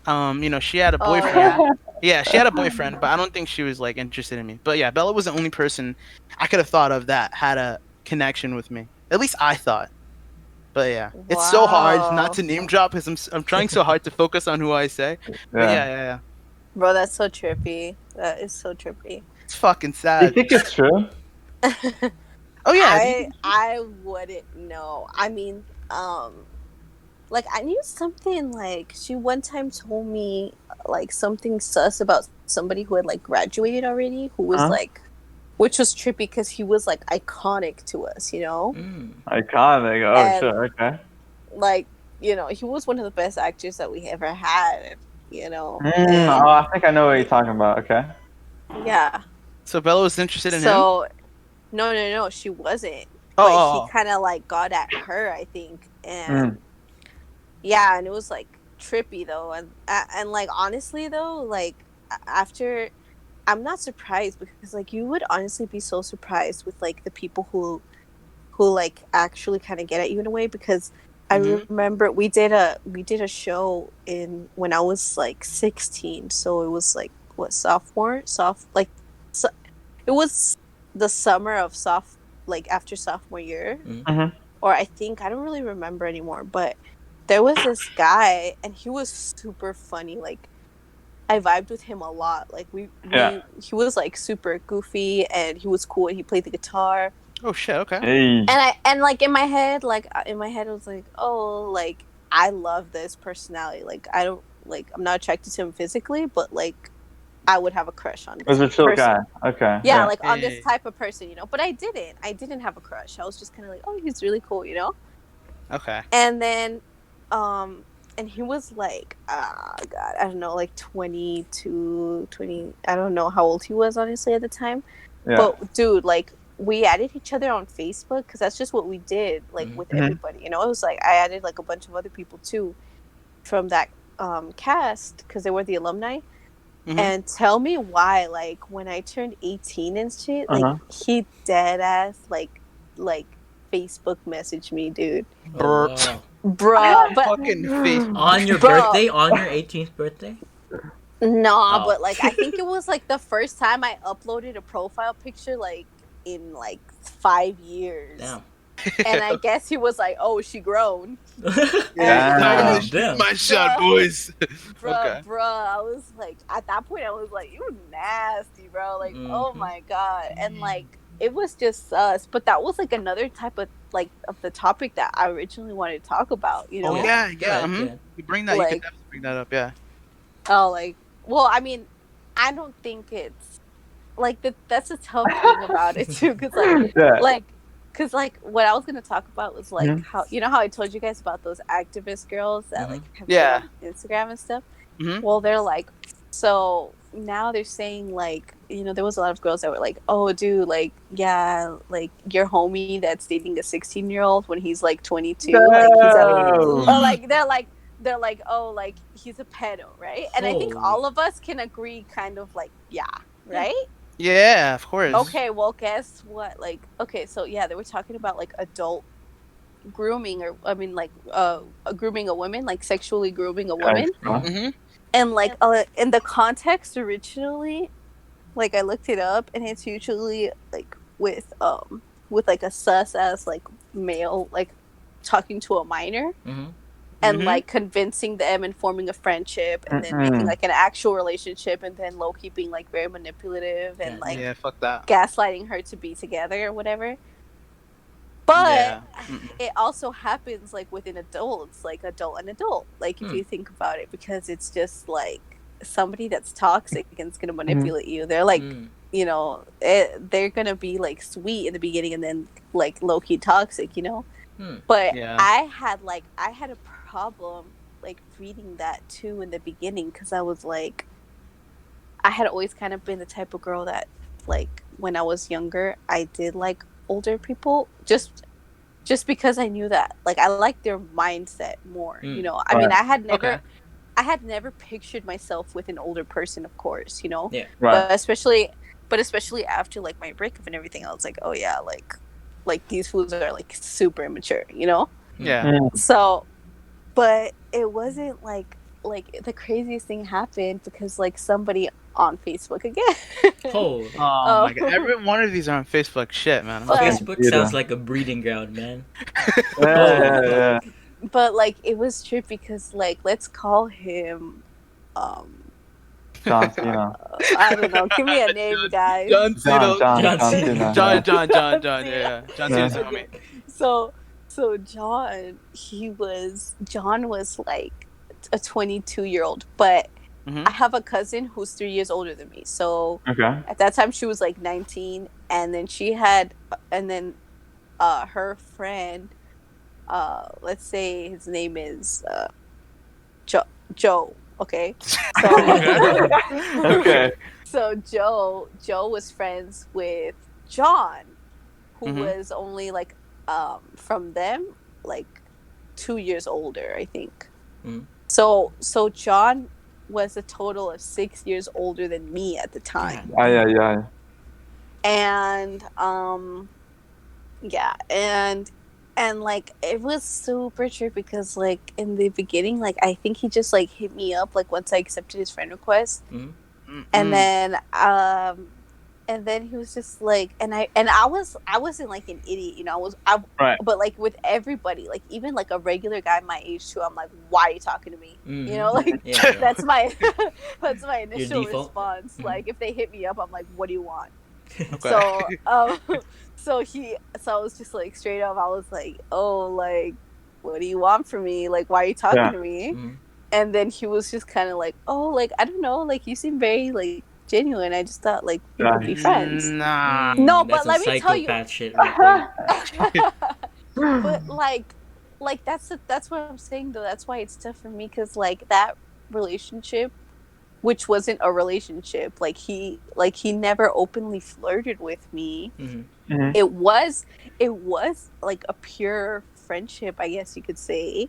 You know, she had a Oh yeah. boyfriend. Yeah, she had a boyfriend, but I don't think she was like interested in me. But yeah, Bella was the only person I could have thought of that had a connection with me. At least I thought. But yeah, it's so hard not Wow. to name drop because I'm trying so hard to focus on who I say. But Yeah. yeah. Bro, that's so trippy. That is so trippy. It's fucking Do you sad. think it's true? Oh yeah, I wouldn't know. I mean, like I knew something, like she one time told me like something sus about somebody who had like graduated already, who was Huh? like, which was trippy because he was like iconic to us, you know? Iconic. Oh And shit. Okay. like, you know, he was one of the best actors that we ever had, you know. Oh, And I think I know what you're talking about. Okay. yeah. so Bella was interested in him. So no, she wasn't. But he Oh. kind of like got at her, I think, and Mm. yeah, and it was like trippy though, and like honestly though, like after, I'm not surprised because like you would honestly be so surprised with like the people who like actually kind of get at you in a way, because I remember we did a show in when I was like 16, so it was like what like so, it was the summer of like after sophomore year, Mhm. or I think I don't really remember anymore, but there was this guy and he was super funny. Like I vibed with him a lot. Like Yeah. he was like super goofy and he was cool and he played the guitar. Oh shit. Okay. Hey. And like in my head, I was like, oh, like I love this personality. Like I don't like I'm not attracted to him physically, but like I would have a crush on It was this a chill person. guy. Okay. Yeah, like on this Hey. type of person, you know. But I didn't have a crush. I was just kind of like, oh, he's really cool, you know. Okay. And then, and he was like, God, I don't know, like 22, 20. I don't know how old he was honestly at the time. Yeah. But dude, like we added each other on Facebook because that's just what we did, like with everybody, you know. It was like I added like a bunch of other people too from that cast because they were the alumni. And tell me why, like when I turned 18 and shit, like he dead ass like Facebook messaged me, dude. Oh, Burp. wow. Bruh, but Fucking face. On your Bro. birthday, on your 18th birthday. nah, Oh. but like I think it was like the first time I uploaded a profile picture like in like 5 years. Damn. And I guess he was like, "Oh, she grown." Yeah, time Damn. to shoot Damn. my shot, Bruh. boys. Bruh, Okay. I was like, at that point, I was like, "You nasty, bro!" Like, oh my god, and like, it was just sus. But that was like another type of like of the topic that I originally wanted to talk about. You know? Oh yeah. Yeah. You bring that. You Like- could definitely bring that up. Yeah. Oh, like, well, I mean, I don't think it's like that's a tough thing about it too, because Yeah. because like what I was gonna talk about was like how, you know how I told you guys about those activist girls that like have Yeah. been on Instagram and stuff. Mhm. Well, they're like, so now they're saying like, you know, there was a lot of girls that were like, oh, dude, like, yeah, like your homie that's dating a 16-year-old when he's like 22, like he's at, No. or like they're like, they're like, oh, like he's a pedo, right? And I think Holy. all of us can agree, kind of like, yeah, right? Yeah, of course. Okay, well, guess what? Like, okay, so yeah, they were talking about like adult grooming, or I mean, like, grooming a woman, like sexually grooming a woman, Mm-hmm. and like, in the context originally, like I looked it up, and it's usually like with like a sus ass like male like talking to a minor Mm-hmm. and Mm-hmm. like convincing them and forming a friendship and then making like an actual relationship and then low key being like very manipulative and like Yeah, fuck that. gaslighting her to be together or whatever. But Yeah. Mm-mm. it also happens like within adults, like adult and adult, like if you think about it, because it's just like somebody that's toxic and is going to manipulate you. They're like, you know, they're going to be like sweet in the beginning and then like low key toxic, you know? But Yeah. I had a problem like reading that too in the beginning, because I was like, I had always kind of been the type of girl that like when I was younger, I did like older people just because I knew that like I liked their mindset more, you know. I mean, Okay. I had never pictured myself with an older person, of course, you know. Yeah. Right. But especially after like my breakup and everything, I was like, oh yeah, like these fools are like super immature, you know. Yeah. So, but it wasn't like the craziest thing happened because like somebody on Facebook again. Holy. Oh my god. Every one of these are on Facebook. Shit, man. I'm But- scared. Facebook sounds like a breeding ground, man. Yeah. But like it was trippy because like let's call him John Cena. I don't know, give me a name, guys. John Cena. John Cena. John. Yeah. John Cena's Yeah. homie. So John was like a 22-year-old, but Mhm. I have a cousin who's 3 years older than me. So Okay. at that time she was like 19, and then her friend, let's say his name is Joe. Okay. So Okay. so Joe was friends with John, who Mhm. was only like from them like 2 years older, I think. Mhm. So John was a total of 6 years older than me at the time. Yeah. And yeah, and like it was super trippy because like in the beginning, like I think he just like hit me up like once I accepted his friend request. And then he was just like, and I wasn't like an idiot, you know. Right. But like with everybody, like even like a regular guy my age too, I'm like, why are you talking to me? You know, like that's my initial response. Like if they hit me up, I'm like, what do you want? Okay. So I was just like straight up, I was like, oh, like, what do you want from me? Like, why are you talking to me? And then he was just kind of like, oh, like, I don't know, like, you seem very like genuine. I just thought like we could be friends. Nah. No, that's but let me tell you. psychopath shit right there. But like that's what I'm saying though. That's why it's tough for me, because like that relationship, which wasn't a relationship, like he never openly flirted with me. It was like a pure friendship, I guess you could say.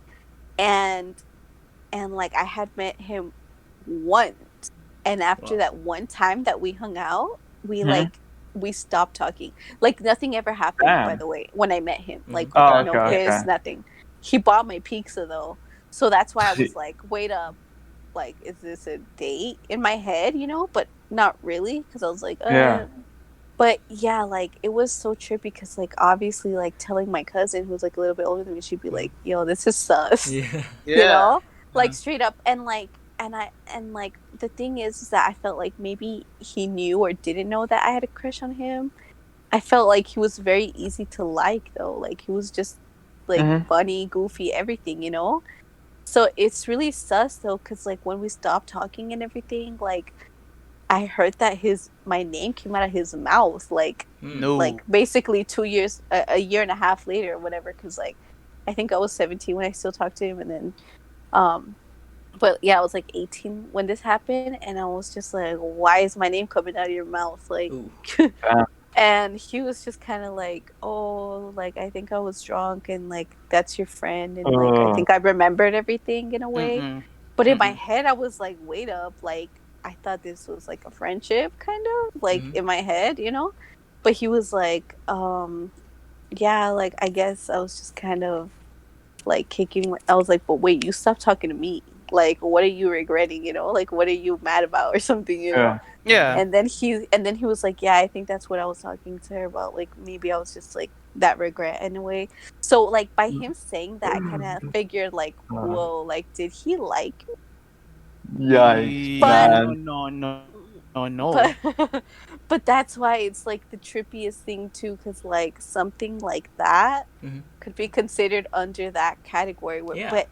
And like I had met him once, and after that one time that we hung out, we stopped talking. Like nothing ever happened. By the way, when I met him, like no kiss, nothing. He bought my pizza though, so that's why I was like, wait up, like is this a date in my head, you know? But not really, because I was like, But yeah, like it was so trippy because like obviously like telling my cousin who's like a little bit older than me, she'd be like, yo, this is sus. Yeah. You know? Like straight up. And like the thing is that I felt like maybe he knew or didn't know that I had a crush on him. I felt like he was very easy to like though. Like he was just like funny, goofy, everything, you know? So it's really sus though, because like when we stopped talking and everything, like I heard that my name came out of his mouth, like like basically 2 years, a year and a half later, or whatever. Because like I think I was 17 when I still talked to him, and then but yeah, I was like 18 when this happened, and I was just like, why is my name coming out of your mouth, like? And he was just kind of like, oh, like, I think I was drunk, and like, that's your friend, and like, I think I remembered everything in a way. Mm-mm. But in my head, I was like, wait up, like, I thought this was like a friendship, kind of like in my head, you know. But he was like, yeah, like, I guess I was just kind of like kicking. I was like, but wait, you stopped talking to me. Like, what are you regretting? You know, like, what are you mad about or something? You know. Yeah. And then he was like, yeah, I think that's what I was talking to her about. Like, maybe I was just like that regret in a way. So like by him saying that, I kind of figured like, whoa, like, did he like me? Yikes, But man. No. but but that's why it's like the trippiest thing too, because like something like that could be considered under that category. Where, Yeah. but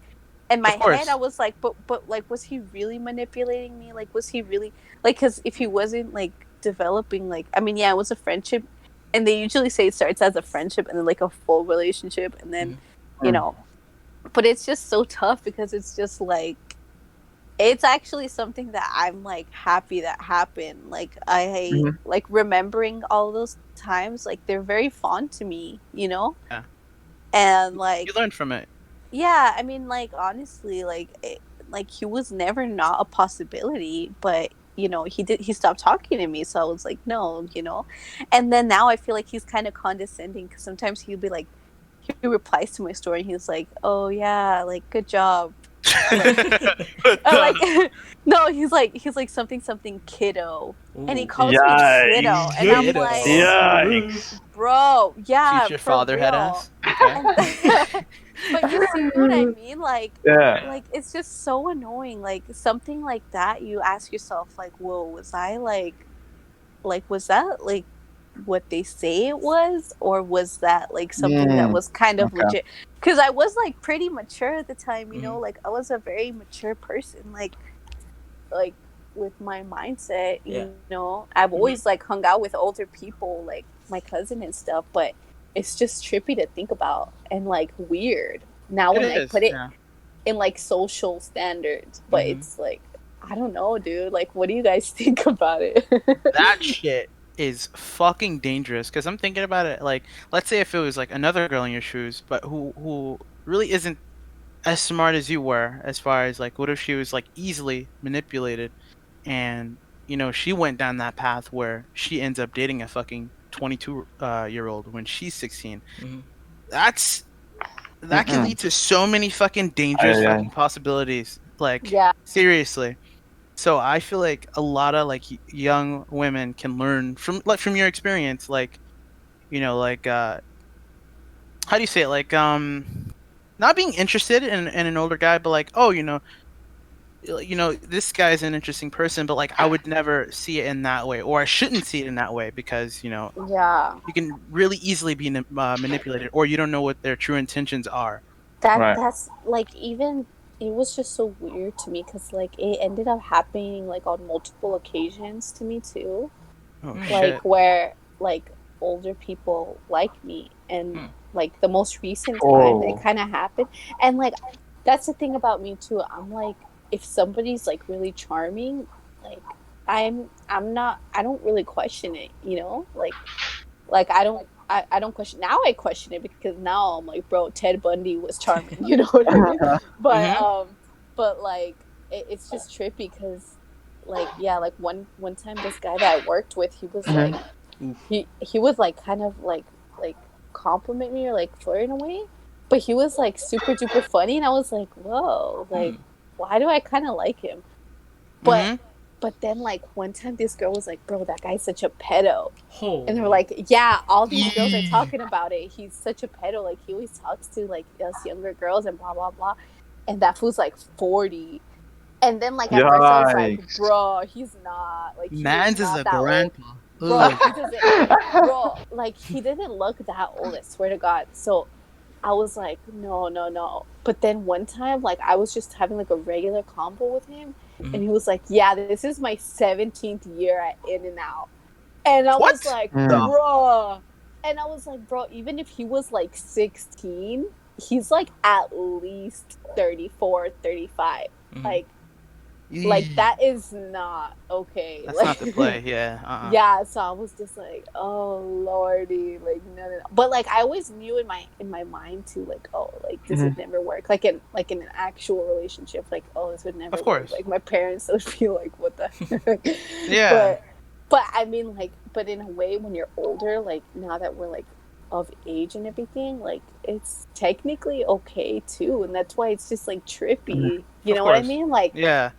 in my Of head, I course. was like, but like, was he really manipulating me? Like, was he really like? Because if he wasn't like developing, like, I mean, yeah, it was a friendship, and they usually say it starts as a friendship and then like a full relationship, and then you know, but it's just so tough because it's just like it's actually something that I'm like happy that happened. Like I like remembering all those times, like they're very fond to me, you know? Yeah. And You like learned from it. yeah, I mean like honestly, like like he was never not a possibility, but you know, he stopped talking to me, so I was like, no, you know. And then now I feel like he's kind of condescending cuz sometimes he'll be like he replies to my story and he's like, "Oh yeah, like good job." Like or like no, he's like something kiddo, and he Ooh. calls me kiddo, Yikes. and I'm Kiddo. like, Yikes. bro, yeah, Future for father head real. ass. Okay. And but you see what I mean? Yeah. Like it's just so annoying. Like something like that, you ask yourself, like, whoa, was I like was that like what they say it was, or was that like something that was kind of Okay. legit? Because I was like pretty mature at the time, you know, like I was a very mature person, like with my mindset, Yeah. you know. I've always like hung out with older people, like my cousin and stuff, but it's just trippy to think about and like weird now It when I is. put it Yeah. in like social standards. But it's like, I don't know, dude, like what do you guys think about it? That shit is fucking dangerous because I'm thinking about it like, let's say if it was like another girl in your shoes, but who really isn't as smart as you were, as far as like, what if she was like easily manipulated, and she went down that path where she ends up dating a fucking 22 year old when she's 16. That's that can lead to so many fucking dangerous Ay, fucking possibilities. Like, Yeah. seriously. So I feel like a lot of like young women can learn from your experience, like, like, how do you say it, like, not being interested in an older guy, but like, oh, this guy's an interesting person, but like I would never see it in that way, or I shouldn't see it in that way, because Yeah. you can really easily be manipulated, or you don't know what their true intentions are. Right. That's like, even it was just so weird to me because like it ended up happening like on multiple occasions to me too, Oh like shit. where like older people like me, and like the most recent time it Oh. kind of happened. And like that's the thing about me too, I'm like, if somebody's like really charming, like I'm not, I don't really question it, you know, like I don't question. Now I question it because now I'm like, bro, Ted Bundy was charming, you know what I mean? But Mm-hmm. but like it's just trippy because like, yeah, like one time this guy that I worked with, he was like, he was like kind of like compliment me or like flirt in a way, but he was like super duper funny, and I was like, whoa, like why do I kind of like him? But Mm-hmm. but then like one time this girl was like, bro, that guy's such a pedo. And they were Holy. like, yeah, all these girls are talking about it. He's such a pedo. Like, he always talks to, like, us younger girls and blah, blah, blah. And that fool's, like, 40. And then, like, at first I was like, Yikes. bro, he's not. Like, he is Mans is not a that old. grandpa. Bro, Ugh. he doesn't. Bro, like, he didn't look that old, I swear to God. So I was like, no, no, no. But then one time, like, I was just having, like, a regular combo with him. And he was like, yeah, this is my 17th year at In-N-Out. And I was What like, the? bro. And I was like, bro, even if he was like 16, he's like at least 34, 35. Like, Like Eesh. that is not okay. That's Like not the play. Yeah. yeah, so I was just like, oh lordy, like no. But like I always knew in my mind too, like, oh, like this would never work. Like in an actual relationship, like, oh, this would never Of work. course. Like my parents would feel like, what the heck? Yeah. But I mean, like, but in a way, when you're older, like now that we're like of age and everything, like it's technically okay too, and that's why it's just like trippy. You Of know what I course. mean? Yeah.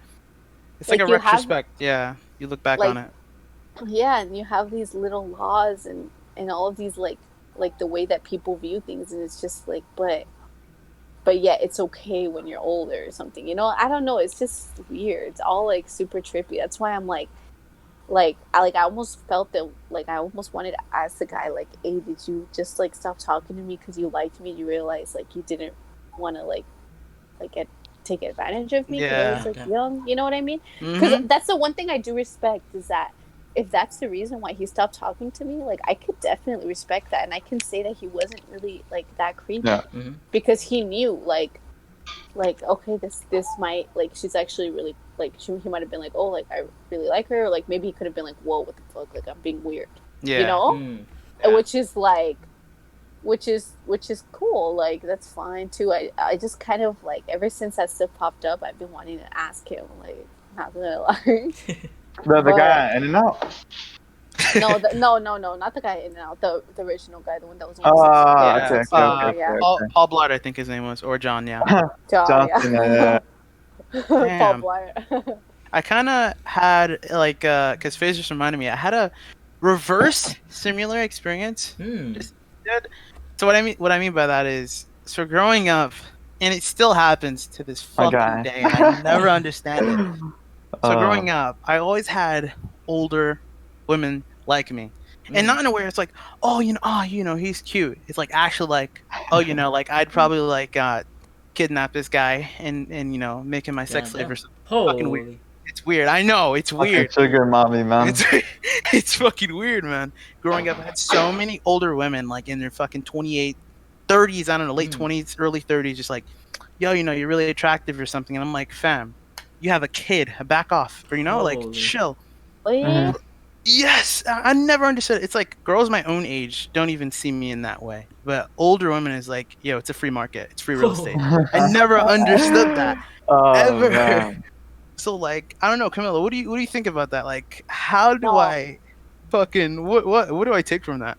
It's like a You have retrospect. Yeah. You look back on like it. yeah, and you have these little laws and all of these like the way that people view things, and it's just like, but yeah, it's okay when you're older or something. You know, I don't know. It's just weird. It's all like super trippy. That's why I'm I almost felt that like I almost wanted to ask the guy like, hey, did you just like stop talking to me because you liked me? You realized like you didn't want to like take advantage of me because I Yeah. was like Yeah. young. You know what I mean? Because Mm-hmm. that's the one thing I do respect is that if that's the reason why he stopped talking to me, like I could definitely respect that, and I can say that he wasn't really like that creepy Yeah. Mm-hmm. because he knew like okay, this might like she's actually really like he might have been like, oh, like I really like her, or like maybe he could have been like, whoa, what the fuck, like I'm being weird, you Yeah. know? Mm. Yeah. Which is like which is cool, like that's fine too. I just kind of like ever since that stuff popped up, I've been wanting to ask him, like, not gonna lie. The But guy in and out. no, not the guy in and out, the original guy, the one that was on the Oh, Yeah. okay, six. okay, okay, Yeah, Paul Blart, I think his name was, or John. Yeah. John, Johnson, yeah. yeah. Paul Damn. Blart. I kind of had like, because Faze just reminded me, I had a reverse similar experience. Mm. Just did. So what I mean by that is, so growing up, and it still happens to this My fucking guy. day, and I never understand it. So Uh, growing up, I always had older women like me, and Mm. not in a way it's like, oh, he's cute. It's like actually like, oh, like I'd probably like kidnap this guy and make him my sex slave Goddamn. or something. Fucking weird. Holy. It's weird. I know it's fucking weird. sugar mommy, man. It's it's fucking weird, man. Growing up, I had so many older women like in their fucking 28, 30s. I don't know, late Mm. 20s, early 30s, just like, yo, you're really attractive or something. And I'm like, fam, you have a kid. Back off, or like Holy. chill. Wait, Yes, I never understood. It's like girls my own age don't even see me in that way, but older women is like, yo, it's a free market. It's free real estate. I never understood that Oh ever. man. So like, I don't know, Camilla, what do you think about that? Like, how do no. I fucking what do I take from that?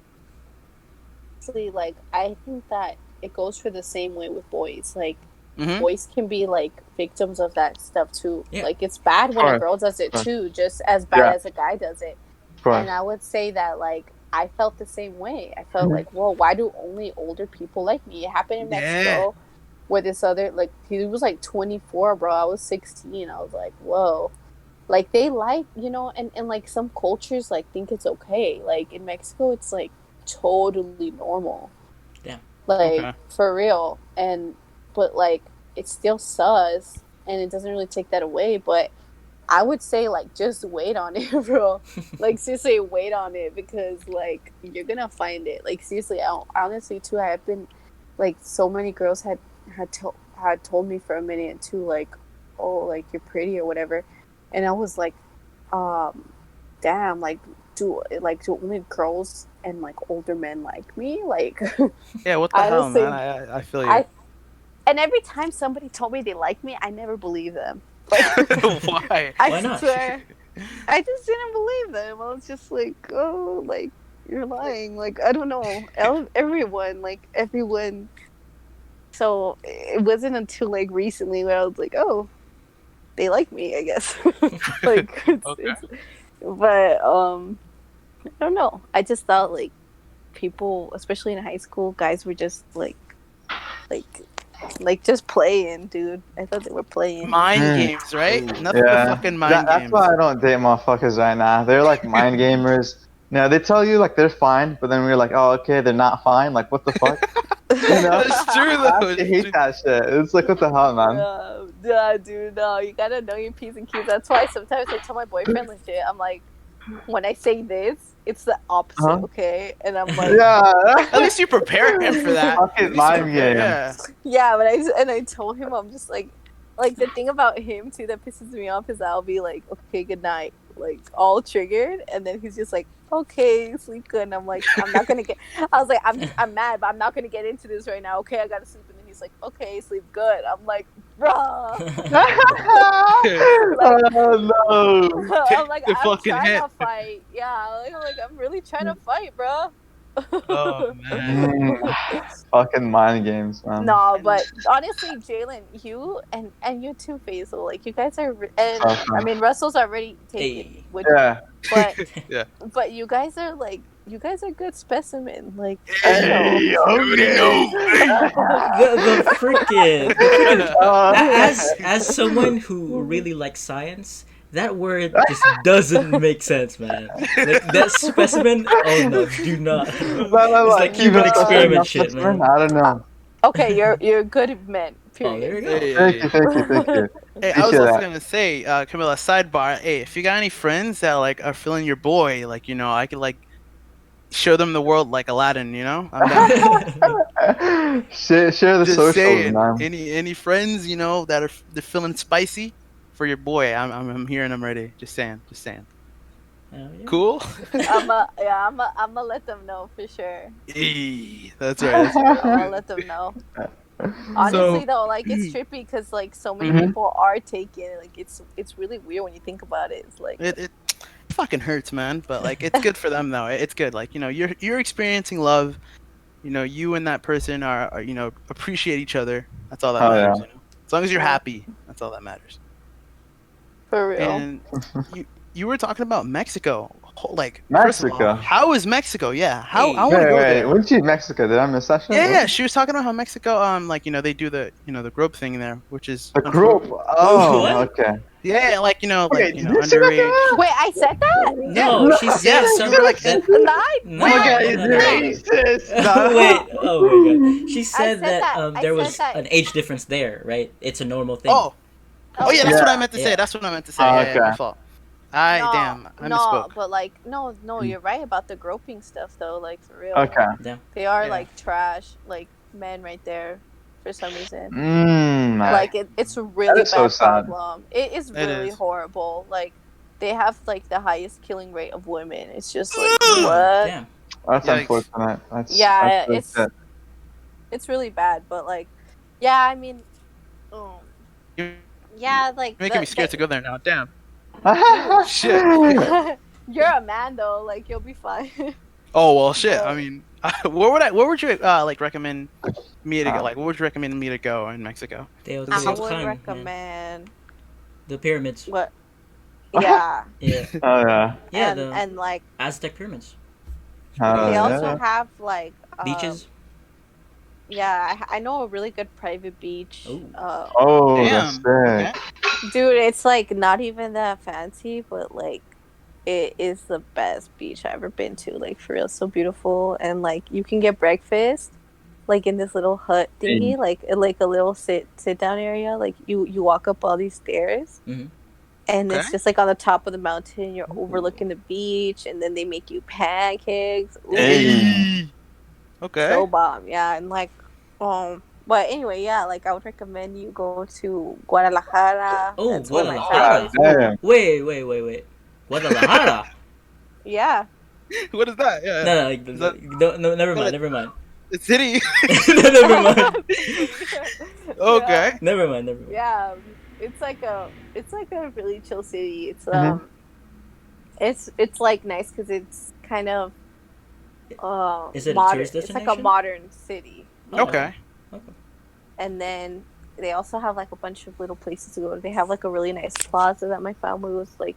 Honestly, like I think that it goes for the same way with boys. Like Mm-hmm. boys can be like victims of that stuff too. Yeah. Like it's bad when a Sure. girl does it Sure. too, just as bad Yeah. as a guy does it. Of course. And I would say that like I felt the same way. I felt like, whoa, why do only older people like me? It happened in Mexico with this other like he was like 24, bro. I was 16. I was like, whoa. Like they like, and like some cultures like think it's okay. Like in Mexico it's like totally normal. Damn. Like Okay. for real. But like it's still sus and it doesn't really take that away, but I would say like just wait on it, bro. Like seriously wait on it because like you're gonna find it. Like seriously, honestly too, I have been like so many girls had told me for a minute too, like, oh, like you're pretty or whatever, and I was like, damn, like do only girls and like older men like me? Like Yeah, what the hell, honestly, man? I feel you. and every time somebody told me they like me, I never believed them. Like Why? I Why not? swear, I just didn't believe them. I was just like, oh, like you're lying. Like I don't know, everyone. So it wasn't until like recently where I was like, oh, they like me, I guess. Like, Okay. but I don't know. I just thought like people, especially in high school, guys were just like just playing, dude. I thought they were playing. Mind Mm. games, right? Ooh. Nothing but Yeah. fucking mind That's games. why I don't date motherfuckers right now. They're like mind gamers. Now they tell you like they're fine, but then we're like, oh, okay, they're not fine. Like, what the fuck? You know? That's true I though. actually hate that shit. It's like, what the hell, man? Yeah, dude, no, you gotta know your P's and Q's. That's why sometimes I tell my boyfriend legit, I'm like, when I say this, it's the opposite, Huh? okay? And I'm like, Yeah. At least you prepare him for that. Fucking At least you mind prepare- game. Yeah. yeah, but I told him, I'm just like, like the thing about him too that pisses me off is I'll be like, okay, good night, like all triggered, and then he's just like, okay, sleep good, and I'm like, I'm not gonna get. I was like, I'm mad, but I'm not gonna get into this right now. Okay, I gotta sleep, and then he's like, okay, sleep good. I'm like, bruh. Oh no! I'm like, the I'm fucking trying hit. to fight. Yeah, I'm really trying to fight, bruh. Oh man. Fucking mind games, man. No, but honestly, Jalen, you and you too, Faisal. Like you guys are, and I mean Russell's already taken, Hey. with Yeah. but Yeah. but you guys are good specimen. Like Hey, okay. The freaking Uh, as someone who really likes science, that word just doesn't make sense, man. Like that specimen. Oh no, do not. It's like keep human it experiment specimen, shit, man. I don't know. okay, you're good men. Oh, there you Period. go. Hey, Thank you. hey, I was Appreciate also that. gonna say, Camila, sidebar. Hey, if you got any friends that like are feeling your boy, like I could like show them the world like Aladdin. I'm down. Share the Just socials, saying. man. Any friends that are they're feeling spicy for your boy? I'm here and I'm ready. Just saying. Hell yeah. Cool. I'ma let them know for sure. That's right. I'll let them know. Honestly, though, like it's trippy because like so many Mhm. people are taken. Like it's really weird when you think about it. It's like It fucking hurts, man. But like, it's good for them though. It's good. Like you're experiencing love. You and that person are appreciate each other. That's all that Oh, matters. yeah. As long as you're happy, that's all that matters. for real. And you were talking about Mexico. Like, first of all, Mexico. how is Mexico? Yeah, how Hey. I want to go Wait, there. what did you Mexico? Did I miss that shit? Yeah, she was talking about how Mexico, like they do the group thing there, which is The group. Oh, What? okay. Yeah, like Okay, did you say underage. that? Wait, I said that? No, she said Yes, some. you were like, that, Not? no, Okay, no, no, no. racist. Wait, oh my god. She I said said that that. I there said was that. an age difference there, right? It's a normal thing. oh yeah, that's Yeah. what I meant to say. Yeah. That's what I meant to say. Oh, Yeah, my okay. fault. No, I no, misspoke. but like no, you're right about the groping stuff though. Like for real. Okay. Damn. They are Yeah. like trash, like men right there, for some reason. Mmm. Like it's a really is so bad sad. problem. It is really is. horrible. Like they have like the highest killing rate of women. It's just like what? Damn. That's Yikes. unfortunate. Yeah, that's really it's really bad. But like, yeah, I mean, You're yeah, like making me scared to go there now. Damn. sad. Shit. You're a man though. Like you'll be fine. Oh well, shit. But- I mean, where would you like recommend me to go? Like, where would you recommend me to go in Mexico? I I would recommend the pyramids. what? Yeah, Yeah. Oh yeah. Yeah, and the and like Aztec pyramids. Oh, they also yeah. have like Beaches. Yeah, I know a really good private beach. Ooh. Oh, Damn. that's sick. Dude, it's like not even that fancy, but like it is the best beach I've ever been to. Like for real, so beautiful, and like you can get breakfast, like in this little hut thingy, like a little sit down area. Like you walk up all these stairs, Mhm. and it's Okay. just like on the top of the mountain. You're overlooking the beach, and then they make you pancakes. Ooh, Hey. Okay. so bomb, yeah, and like but anyway, yeah, like I would recommend you go to Guadalajara. Oh, That's where my Guadalajara. family's from. Damn. Wait. Guadalajara. Yeah. What is that? Yeah. No, like, Is that- no, never mind. The city. Never mind. Okay. Never mind. Yeah, it's like a really chill city. It's Mhm. it's like nice because it's kind of Is it a modern. tourist It's like a destination? modern city. Okay. And then they also have like a bunch of little places to go. They have like a really nice plaza that my family was like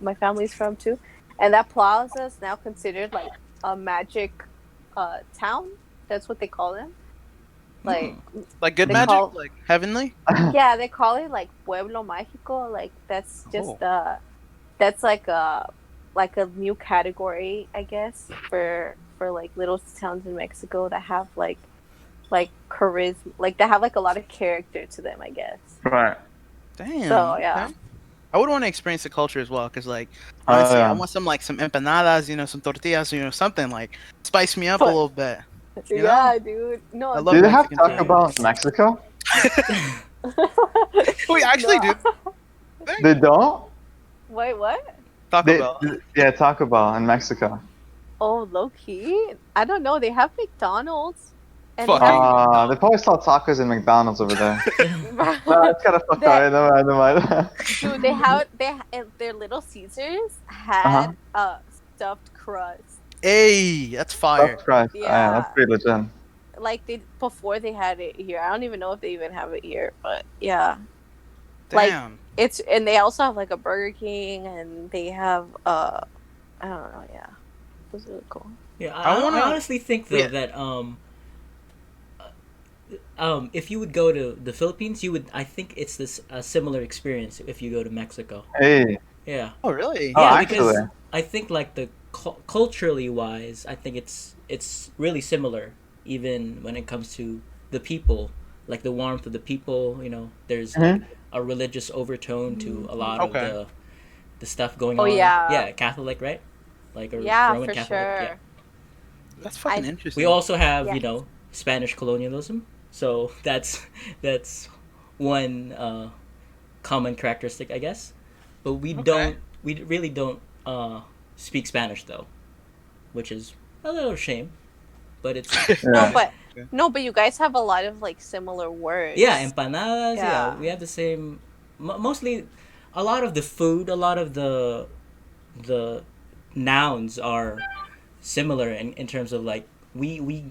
my family's from too. And that plaza is now considered like a magic town. That's what they call them. Like Like good They magic, call- like heavenly. yeah, they call it like Pueblo Mágico. Like that's just Oh. that's like a new category, I guess, for like little towns in Mexico that have like charisma, like they have like a lot of character to them, I guess. Right. Damn. So, yeah. okay. I would want to experience the culture as well, cause like honestly, I want some empanadas, some tortillas, something like spice me up a But- little bit. You Yeah, dude. No, I love Do they have Mexican Taco food. Bell in Mexico? We actually No. do. They don't. Wait, what? Taco Bell. Yeah, Taco Bell in Mexico. Oh, low key? I don't know. They have McDonald's, and they Fucking have They probably sell tacos in McDonald's over there. No, it's kind of fucked They- up. Right? Never mind. dude. They have their Little Caesars Uh-huh. had stuffed crust. Hey, that's fire. That's Christ. Yeah, that's Yeah, pretty legit. like they before they had it here. I don't even know if they even have it here, but yeah, like Damn. it's and they also have like a Burger King, and they have I don't know. Yeah, it was really cool. Yeah, I wanna- I honestly think though Yeah. that if you would go to the Philippines, you would. I think it's this a similar experience if you go to Mexico. Hey. Yeah, Oh, really? Oh, yeah, actually. because I think like the culturally wise, I think it's really similar. Even when it comes to the people, like the warmth of the people, there's like a religious overtone to a lot Okay. of the stuff going Oh, on. yeah. Yeah, Catholic, right? Like a Yeah, Roman for Catholic. sure. Yeah. That's fucking I- interesting. We also have, Yeah. Spanish colonialism. So that's one common characteristic, I guess. But we really don't speak Spanish though, which is a little shame. But it's No, Yeah. but Okay. no, but you guys have a lot of like similar words. yeah, empanadas. Yeah, Yeah. we have the same. Mostly, a lot of the food, a lot of the nouns are similar in terms of like we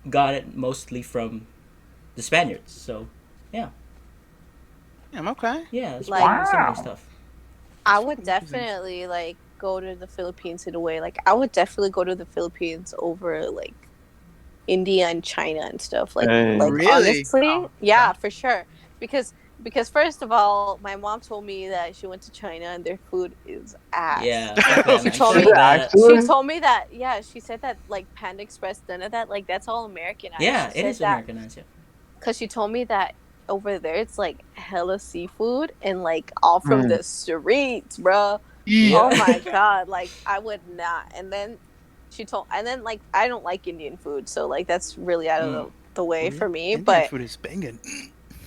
got it mostly from the Spaniards. So yeah, Damn, okay. yeah, it's Like- pretty similar stuff. I would fucking interesting. definitely like go to the Philippines in a way. Like I would definitely go to the Philippines over like India and China and stuff. Like Hey. like Really? honestly, Oh, yeah, okay. for sure. Because first of all, my mom told me that she went to China and their food is ass. Yeah, fuck that, She man. told Fuck me- that. Actually? She told me that, yeah, she said that like Panda Express, none of that, like that's all Americanized. Yeah, she it said is that Americanized. Yeah. because she told me that over there it's like hella seafood and like all from Mm. the streets, bro. Yeah. Oh my god, like I would not. And then like I don't like Indian food, so like that's really out of the way for me. Indian But food is banging.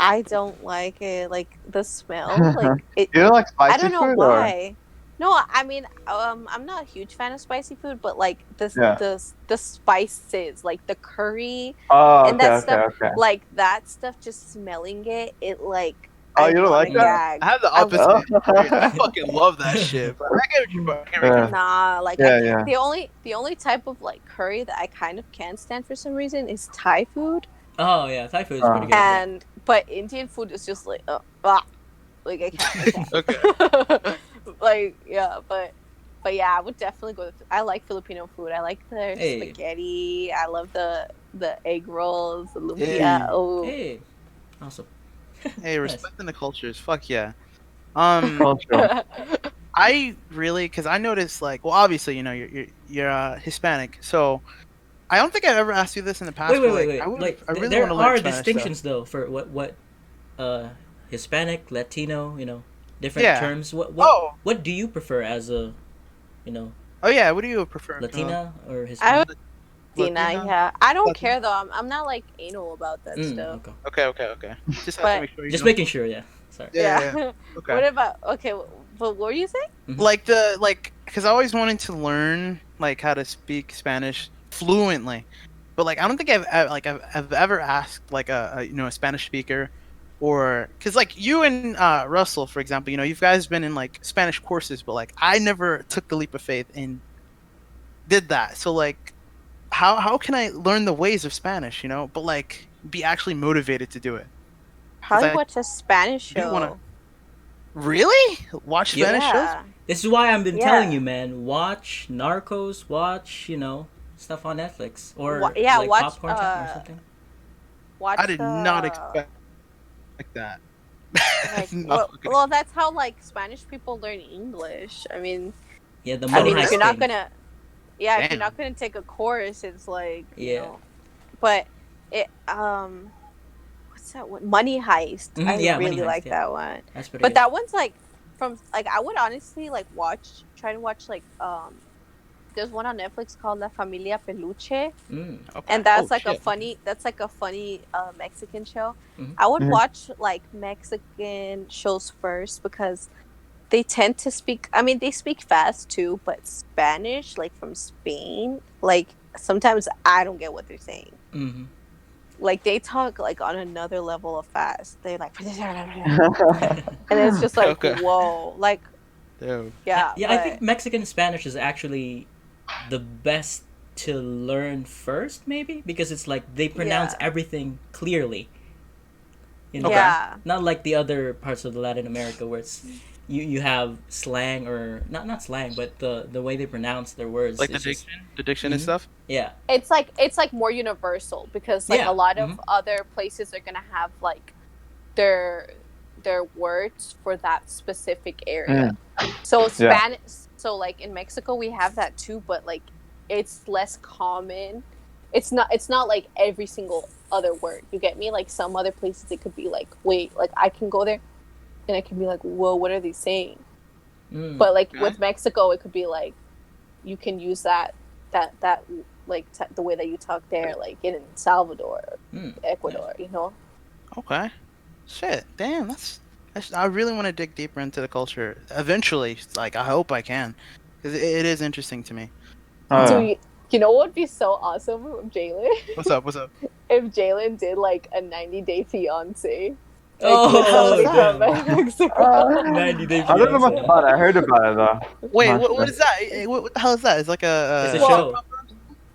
I don't like it, like the smell, like it. You don't like spicy I don't know food, or? why. No, I mean, I'm not a huge fan of spicy food, but like Yeah. the spices, like the curry, Oh, and okay, that okay, stuff, okay. like that stuff, just smelling it like. Oh, I you don't wanna like that? gag. I have the I- opposite. I fucking love that shit. But I get what you I get what you're Yeah. Nah, like Yeah, I yeah. the only type of like curry that I kind of can't stand for some reason is Thai food, Oh yeah, Thai food is pretty good. yeah. and but Indian food is just like like I can't. Okay. Like yeah, but yeah, I would definitely go. I like Filipino food. I like their Hey. spaghetti. I love the egg rolls, the lumpia. Hey. Oh, Hey, awesome. Hey, Nice. respecting the cultures. Fuck yeah. Cultural. I really, because I noticed, like, well, obviously, you're Hispanic, so I don't think I've ever asked you this in the past. Wait, but, wait. I, would, Like, I really there want to learn are Spanish distinctions though for what Hispanic, Latino, different Yeah. terms. Oh. What do you prefer as a, Oh yeah, what do you prefer? Latina or I Hispanic? would Latina, Latina? yeah. I don't Latina? care though. I'm not like anal about that stuff. Okay. Okay. Just have But- to make sure. You Just know. making sure. Yeah. Sorry. Yeah. Okay. What about but what were you saying? Because I always wanted to learn like how to speak Spanish fluently, but like I don't think I've ever asked like a Spanish speaker, or because like you and Russell, for example, you guys been in like Spanish courses, but like I never took the leap of faith and did that. So like, how can I learn the ways of Spanish, but like be actually motivated to do it? Probably I watch a Spanish do show. wanna- Really? Watch Yeah. Spanish shows? Yeah. This is why I've been Yeah. telling you, man. Watch Narcos. Watch stuff on Netflix or Wa- yeah, like watch, Popcorn Time or something. Watch I did not the- expect like that. Like, No, okay. well, that's how like Spanish people learn English. I mean, Yeah, the I Money mean, Heist if you're not thing. gonna, if you're Damn. not gonna take a course, it's like, Yeah. But it, what's that one? Money Heist. Mhm, I yeah, really Money Heist, like yeah. that one. That's pretty But good. that one's like from like I would honestly like try to watch like there's one on Netflix called La Familia Peluche, Mm. Okay. and that's Oh, like a shit. funny Mexican show. Mhm. I would Mhm. watch like Mexican shows first because they tend to speak. I mean, they speak fast too, but Spanish, like from Spain, like sometimes I don't get what they're saying. Mm-hmm. Like they talk like on another level of fast. They're like, and it's just like, Okay. whoa, like Dude. yeah, Yeah, I but think Mexican Spanish is actually the best to learn first, maybe because it's like they pronounce yeah, everything clearly. You know, Okay. yeah, not like the other parts of the Latin America where it's you have slang or not slang, but the way they pronounce their words Like is just the diction and Mhm. stuff. yeah, it's like more universal because like a yeah. lot Mm-hmm. of other places are gonna have like their their words for that specific area. So Yeah. Spanish, so like in Mexico we have that too, but like it's less common. It's not like every single other word. You get me? Like some other places it could be like, wait, like I can go there and I can be like, whoa, what are they saying? Mm. But like Okay. with Mexico, it could be like you can use that like the way that you talk there, like in Salvador, Mm. Ecuador, you know. Okay. Shit. Damn. I really want to dig deeper into the culture eventually. Like I hope I can, because it is interesting to me. Oh, So yeah. you know what would be so awesome with Jalen? What's up? What's up? If Jalen did like a 90-day fiance, like with Oh, somebody from damn. Mexico. 90-Day I don't know much fiance. about it. I heard about it though. Wait. I'm not What sure. is that? What the hell is that? It's like It's a a Well, show.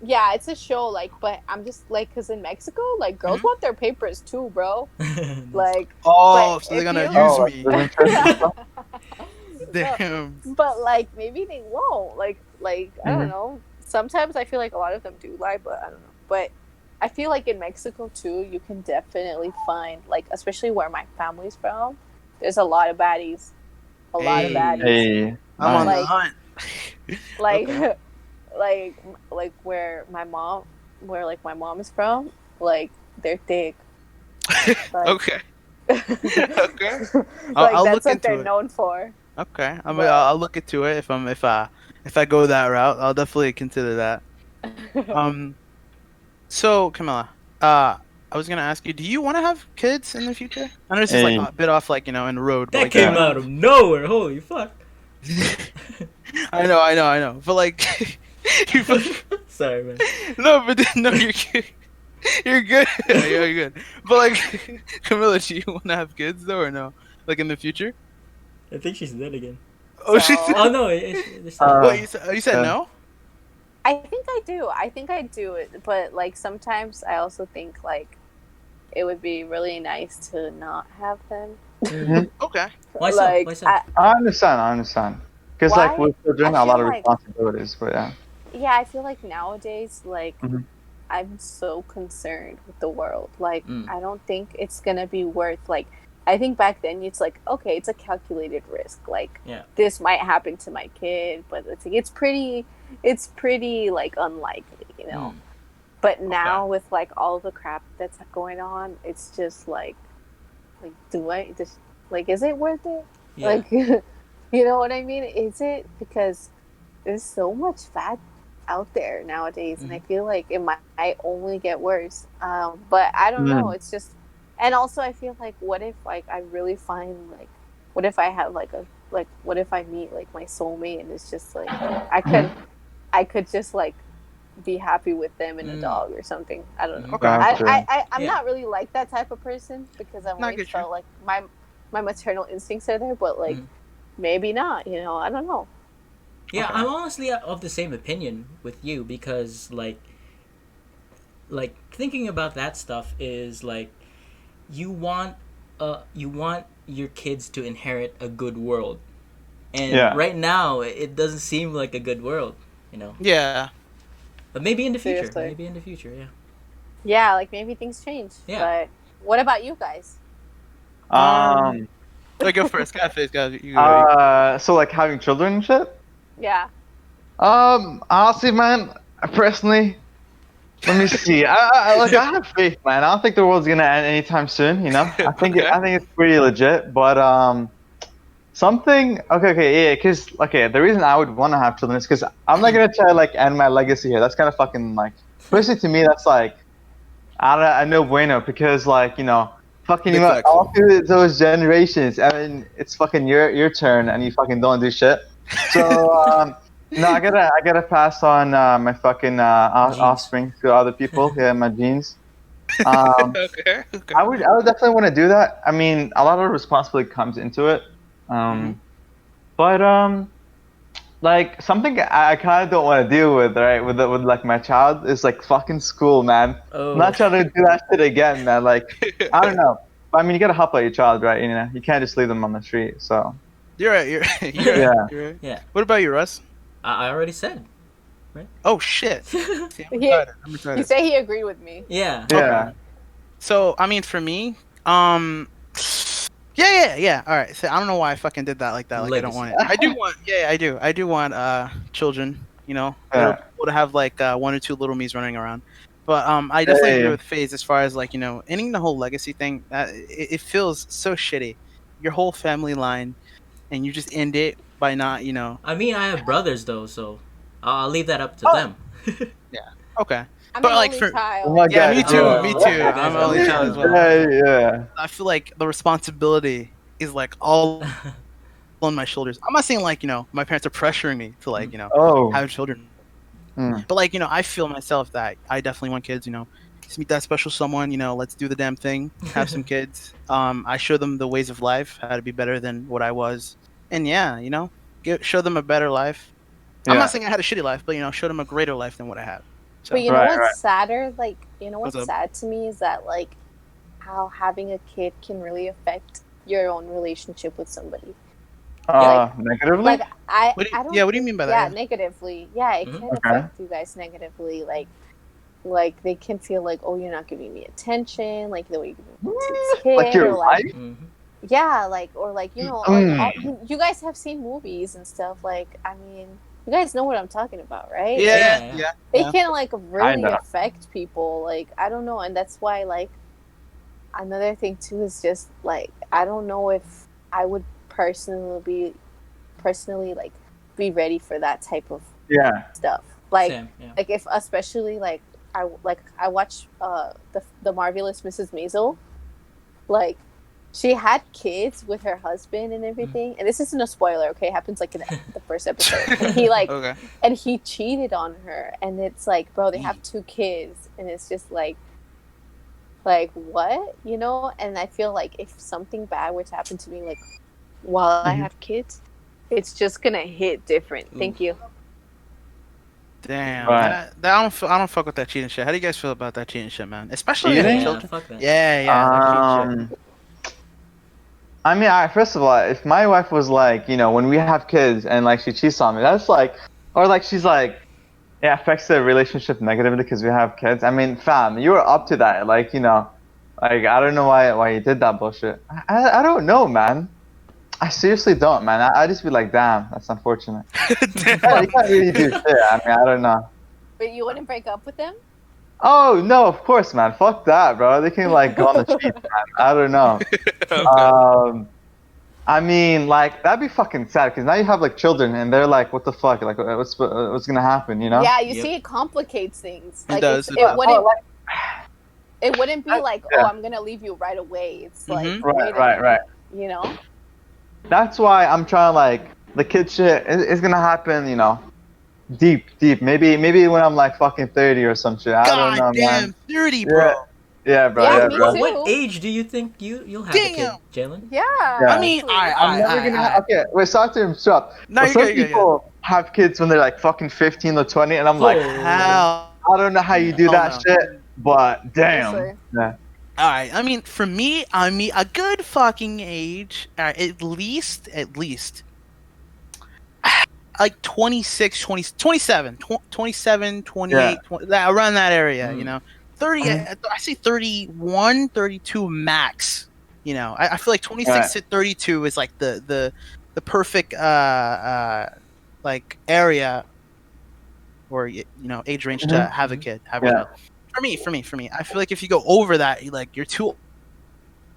yeah, it's a show, like, but I'm just like, because in Mexico, like, girls Mhm. want their papers too, bro. That's- Like, Oh, but so they're if gonna you, use Oh, like me. living church and stuff. no, Damn. but like maybe they won't. Like I don't Mhm. know. Sometimes I feel like a lot of them do lie, but I don't know. But I feel like in Mexico too, you can definitely find like, especially where my family's from, there's a lot of baddies, a lot of Hey. baddies. Hey, I'm on the nice. Like- hunt. Like, Okay. like where like my mom is from, like they're thick. Like, Okay. Okay. like I'll that's look what they're into it. known for. Okay. I mean, But- I'll look into it if I go that route. I'll definitely consider that. So Camilla, I was gonna ask you, do you want to have kids in the future? I know this is like Hey. a bit off, like in the road, but that like, came Yeah. out of nowhere. Holy fuck. I know. But like, you Sorry, man. no, but no, you're good. You're good. You're good. But like, Camilla, do you want to have kids though, or no? Like in the future? I think she's dead again. Oh, she's. So- Oh no, it's not. Wait, you said yeah. no? I think I do. I think I do it, but like sometimes I also think like it would be really nice to not have them. Okay. Why so? Like, Why so? I understand. Because like Why? with children, I a lot feel of like- responsibilities. But yeah. yeah, I feel like nowadays, like Mhm. I'm so concerned with the world. Like, Mm. I don't think it's gonna be worth like. I think back then it's like, okay, it's a calculated risk. Like, Yeah. this might happen to my kid, but it's like, it's pretty like unlikely, you know. Mm. But now with like all the crap that's going on, it's just like do I just like, is it worth it? Yeah. Like, you know what I mean? Is it? Because there's so much fat out there nowadays, and I feel like it might only get worse. But I don't know. It's just, and also I feel like, what if like I really find like, what if I have like what if I meet like my soulmate and it's just like I could just like be happy with them and a dog or something. I don't know. Okay. Gotcha. I'm Yeah. not really like that type of person because I've Not always good, felt like my maternal instincts are there, but like maybe not. You know, I don't know. Yeah, Okay. I'm honestly of the same opinion with you because like thinking about that stuff is like you want your kids to inherit a good world. And Yeah. right now it doesn't seem like a good world, you know. Yeah. But maybe in the future. Seriously. Maybe in the future, yeah. Yeah, like maybe things change. Yeah. But what about you guys? Wait, go first. Skyface, guys. You go. So like having children and shit. Yeah. Honestly, man, personally, let me see. I have faith, man. I don't think the world's gonna end anytime soon. You know, I think Okay. I think it's pretty legit. But Something. Okay, yeah. Because the reason I would want to have children is because I'm not gonna try to like end my legacy here. That's kind of fucking like, personally to me, that's like, I no bueno because like fucking Big facts. all through those generations. I mean, it's fucking your turn and you fucking don't do shit. So no, I gotta pass on my fucking Genes. offspring to other people. Yeah, my genes. Okay. I would definitely want to do that. I mean, a lot of responsibility comes into it. But like something I kind of don't want to deal with, right? With like my child is like fucking school, man. Oh. I'm not trying to do that shit again, man. Like I don't know. But, I mean, you gotta help out your child, right? You can't just leave them on the street. So You're right. You're right. You're Yeah. right. You're right. Yeah. What about you, Russ? I already said. Oh shit. See, I'm He- retarded. I'm You retarded. say he agreed with me. Yeah. yeah. So I mean, for me, yeah. All right. So I don't know why I fucking did that like that. Like I don't want it. I do want. Yeah, I do. I do want children. Yeah. Little to have like one or two little me's running around. But I definitely Hey. agree with FaZe as far as like ending the whole legacy thing. It feels so shitty. Your whole family line, and you just end it by not I mean, I have brothers though, so I'll leave that up to Oh. them. Okay. I'm But an like only for child. Oh my yeah, God, me too. Oh, Me too. okay, you guys I'm are only only child as child. well. Yeah. I feel like the responsibility is like all on my shoulders. I'm not saying like my parents are pressuring me to like Oh. have children, Hmm. but like I feel myself that I definitely want kids. Just meet that special someone. Let's do the damn thing. Have some kids. I show them the ways of life, how to be better than what I was, and yeah, show them a better life. I'm Yeah. not saying I had a shitty life, but show them a greater life than what I have. So But you know Right, what's right. sadder? Like, What's what's up? sad to me is that like how having a kid can really affect your own relationship with somebody. Negatively. Like I What do you- I don't yeah, what do you think- mean by that? Yeah, Yeah. negatively. Yeah, it Mhm. can Okay. affect you guys negatively. Like they can feel like, oh, you're not giving me attention, like the way you give me to this kid, Like your or like life. Mhm. yeah, like or like you guys have seen movies and stuff. Like I mean, you guys know what I'm talking about, right? Yeah. Yeah. It can like really Kinda. affect people. Like I don't know, and that's why like another thing too is just like I don't know if I would personally like be ready for that type of Yeah. stuff. Like Same. Yeah. like if especially like I watched the Marvelous Mrs. Maisel. Like she had kids with her husband and everything, and this isn't a spoiler, okay? It happens like in the first episode. And he like Okay. and he cheated on her, and it's like, bro, they have 2 kids, and it's just like what, And I feel like if something bad were to happen to me, like while I have kids, it's just gonna hit different. Thank you. Damn. Right. I don't fuck with that cheating shit. How do you guys feel about that cheating shit, man? Especially Cheating? with Yeah, children. fuck that. Yeah. That cheating shit. I mean, first of all, if my wife was like, when we have kids and like she cheats on me, that's like, or like she's like, it affects the relationship negatively because we have kids. I mean, fam, you were up to that, like like I don't know why you did that bullshit. I don't know, man. I seriously don't, man. I just be like, damn, that's unfortunate. Yeah, you can't really do shit. I mean, I don't know. But you wouldn't break up with them? Oh no, of course, man. Fuck that, bro. They can like go on the streets, man. I don't know. I mean, like that'd be fucking sad because now you have like children and they're like, what the fuck? Like, what's gonna happen? Yeah, you Yep. see, it complicates things. It Like does, it it does. wouldn't. Oh, like- It wouldn't be like, Yeah. oh, I'm gonna leave you right away. It's like, Mhm. wait a Right. minute, you know? That's why I'm trying like the kid shit is gonna happen, deep. Maybe when I'm like fucking 30 or some shit. I don't know, God damn, man. 30, bro. Yeah, bro. Yeah, Yeah, me bro. too. What age do you think you'll have a kid, Damn. Jalen? Yeah. I mean, actually. I'm never gonna. Okay, wait. Sorry to interrupt. No, But you're some good. people have kids when they're like fucking 15 or 20, and I'm like, Hell. I don't know how you do Oh, that no. shit, but damn. Seriously. Yeah. All right. I mean, for me, a good fucking age, at least, like 26, 20, 27, 27, 28, Yeah. 20, around that area, Mm. 30, I say 31, 32 max. I feel like 26 to 32 is like the perfect like area or age range to have a kid. Yeah. For me, I feel like if you go over that, you're too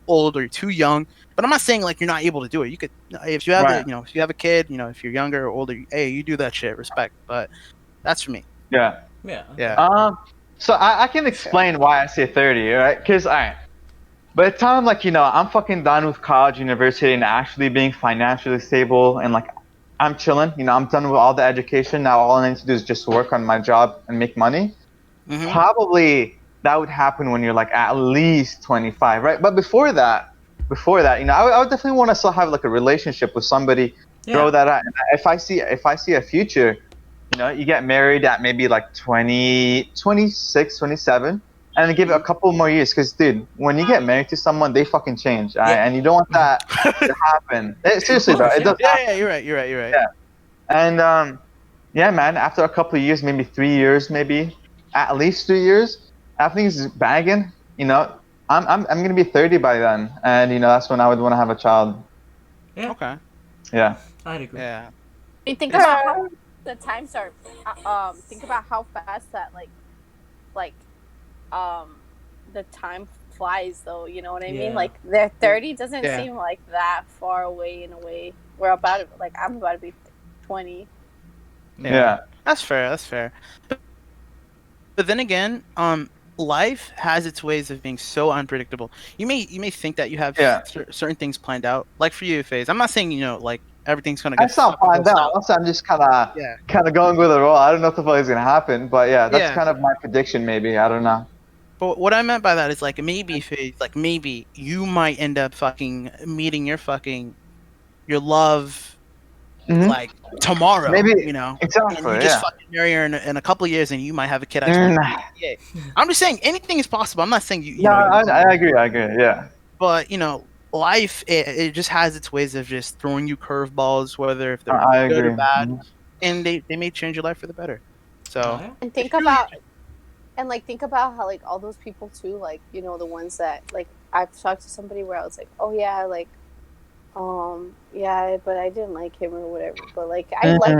old or you're too young. But I'm not saying like you're not able to do it. You could, if you have Right. if you have a kid, if you're younger or older, hey, you do that shit. Respect. But that's for me. Yeah. Yeah. Yeah. So I can explain why I say 30, right? Because, all right, by the time, like, I'm fucking done with college, university, and actually being financially stable, and, like, I'm chilling, I'm done with all the education. Now all I need to do is just work on my job and make money. Mm-hmm. Probably that would happen when you're, like, at least 25, right? But before that, I would definitely want to still have, like, a relationship with somebody, grow that out. And if I see a future, you get married at maybe like 20, 26, 27, and then give it a couple more years. Because, dude, when you get married to someone, they fucking change, all right? And you don't want that to happen. Seriously, though, it does happen. Yeah, you're right. Yeah. And, yeah, man, after a couple of years, maybe 3 years, maybe at least 3 years, everything's bagging, I'm going to be 30 by then. And, that's when I would want to have a child. Yeah. Okay. Yeah. I'd agree. Yeah. You think about how the times are. Think about how fast that like, the time flies. Though, you know what I mean? Like, the 30 doesn't seem like that far away. In a way, we're about to, like, I'm about to be 20. Yeah. That's fair. But then again, life has its ways of being so unpredictable. You may think that you have certain things planned out. Like for you, FaZe. I'm not saying like everything's gonna get. That's not planned out. Also, I'm just kind of going with the roll. I don't know what the fuck is gonna happen, but that's kind of my prediction. Maybe, I don't know. But what I meant by that is like maybe FaZe, like maybe you might end up fucking meeting your love. Like tomorrow, maybe exactly, and you just fucking marry her in a couple of years, and you might have a kid at 28. I'm just saying anything is possible. I'm not saying you. I agree. Yeah. But life it just has its ways of just throwing you curveballs, whether if they're good or bad, and they may change your life for the better. So and think about how like all those people too, like the ones that like I've talked to somebody where I was like, oh yeah, like. Yeah, but I didn't like him or whatever. But like, I like,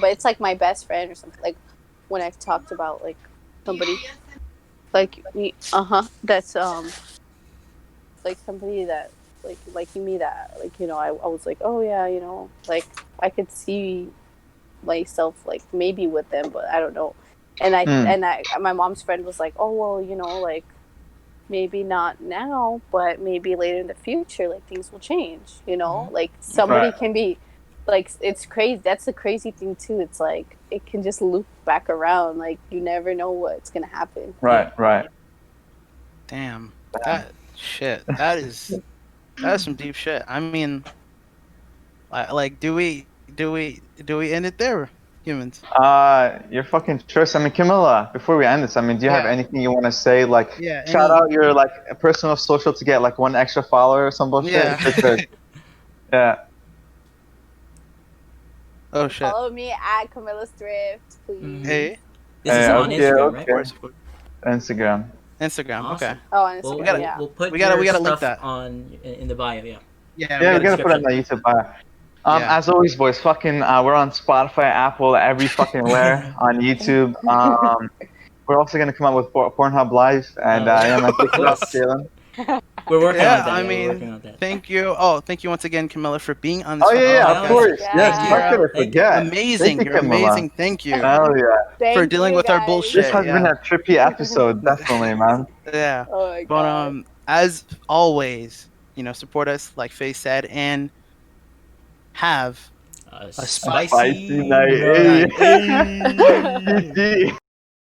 but it's like my best friend or something. Like when I've talked about like somebody, like me, that's like somebody that like me that like I was like, oh yeah, like I could see myself like maybe with them, but I don't know. And my mom's friend was like, oh well, like. Maybe not now, but maybe later in the future, like things will change, like somebody can be like, it's crazy. That's the crazy thing too. It's like, it can just loop back around. Like you never know what's going to happen. Right. Damn. That is some deep shit. I mean, like, do we end it there? Humans. You're fucking trust. I mean, Camila, before we end this, I mean, do you have anything you want to say? Like, shout out your like personal social to get like one extra follower or some bullshit. Yeah. Oh shit. Follow me at Camila's Thrift, please. Hey. This is on Instagram, right? Instagram. Awesome. Okay. Oh, on Instagram. We'll put we gotta stuff link that in the bio. Yeah, we gotta put it in the YouTube bio. As always, boys, fucking, we're on Spotify, Apple, every fucking where, on YouTube. We're also gonna come out with Pornhub Live, and man, thank you, Jalen. We're working on that. I mean, thank you. Oh, thank you once again, Camila, for being on this. Of course. Yes, how could I forget? Amazing. You're amazing. Thank you. Hell yeah. For dealing with our bullshit. This has been a trippy episode, definitely, man. Yeah. Oh my God. But as always, support us, like FaZe said, and have a spicy night.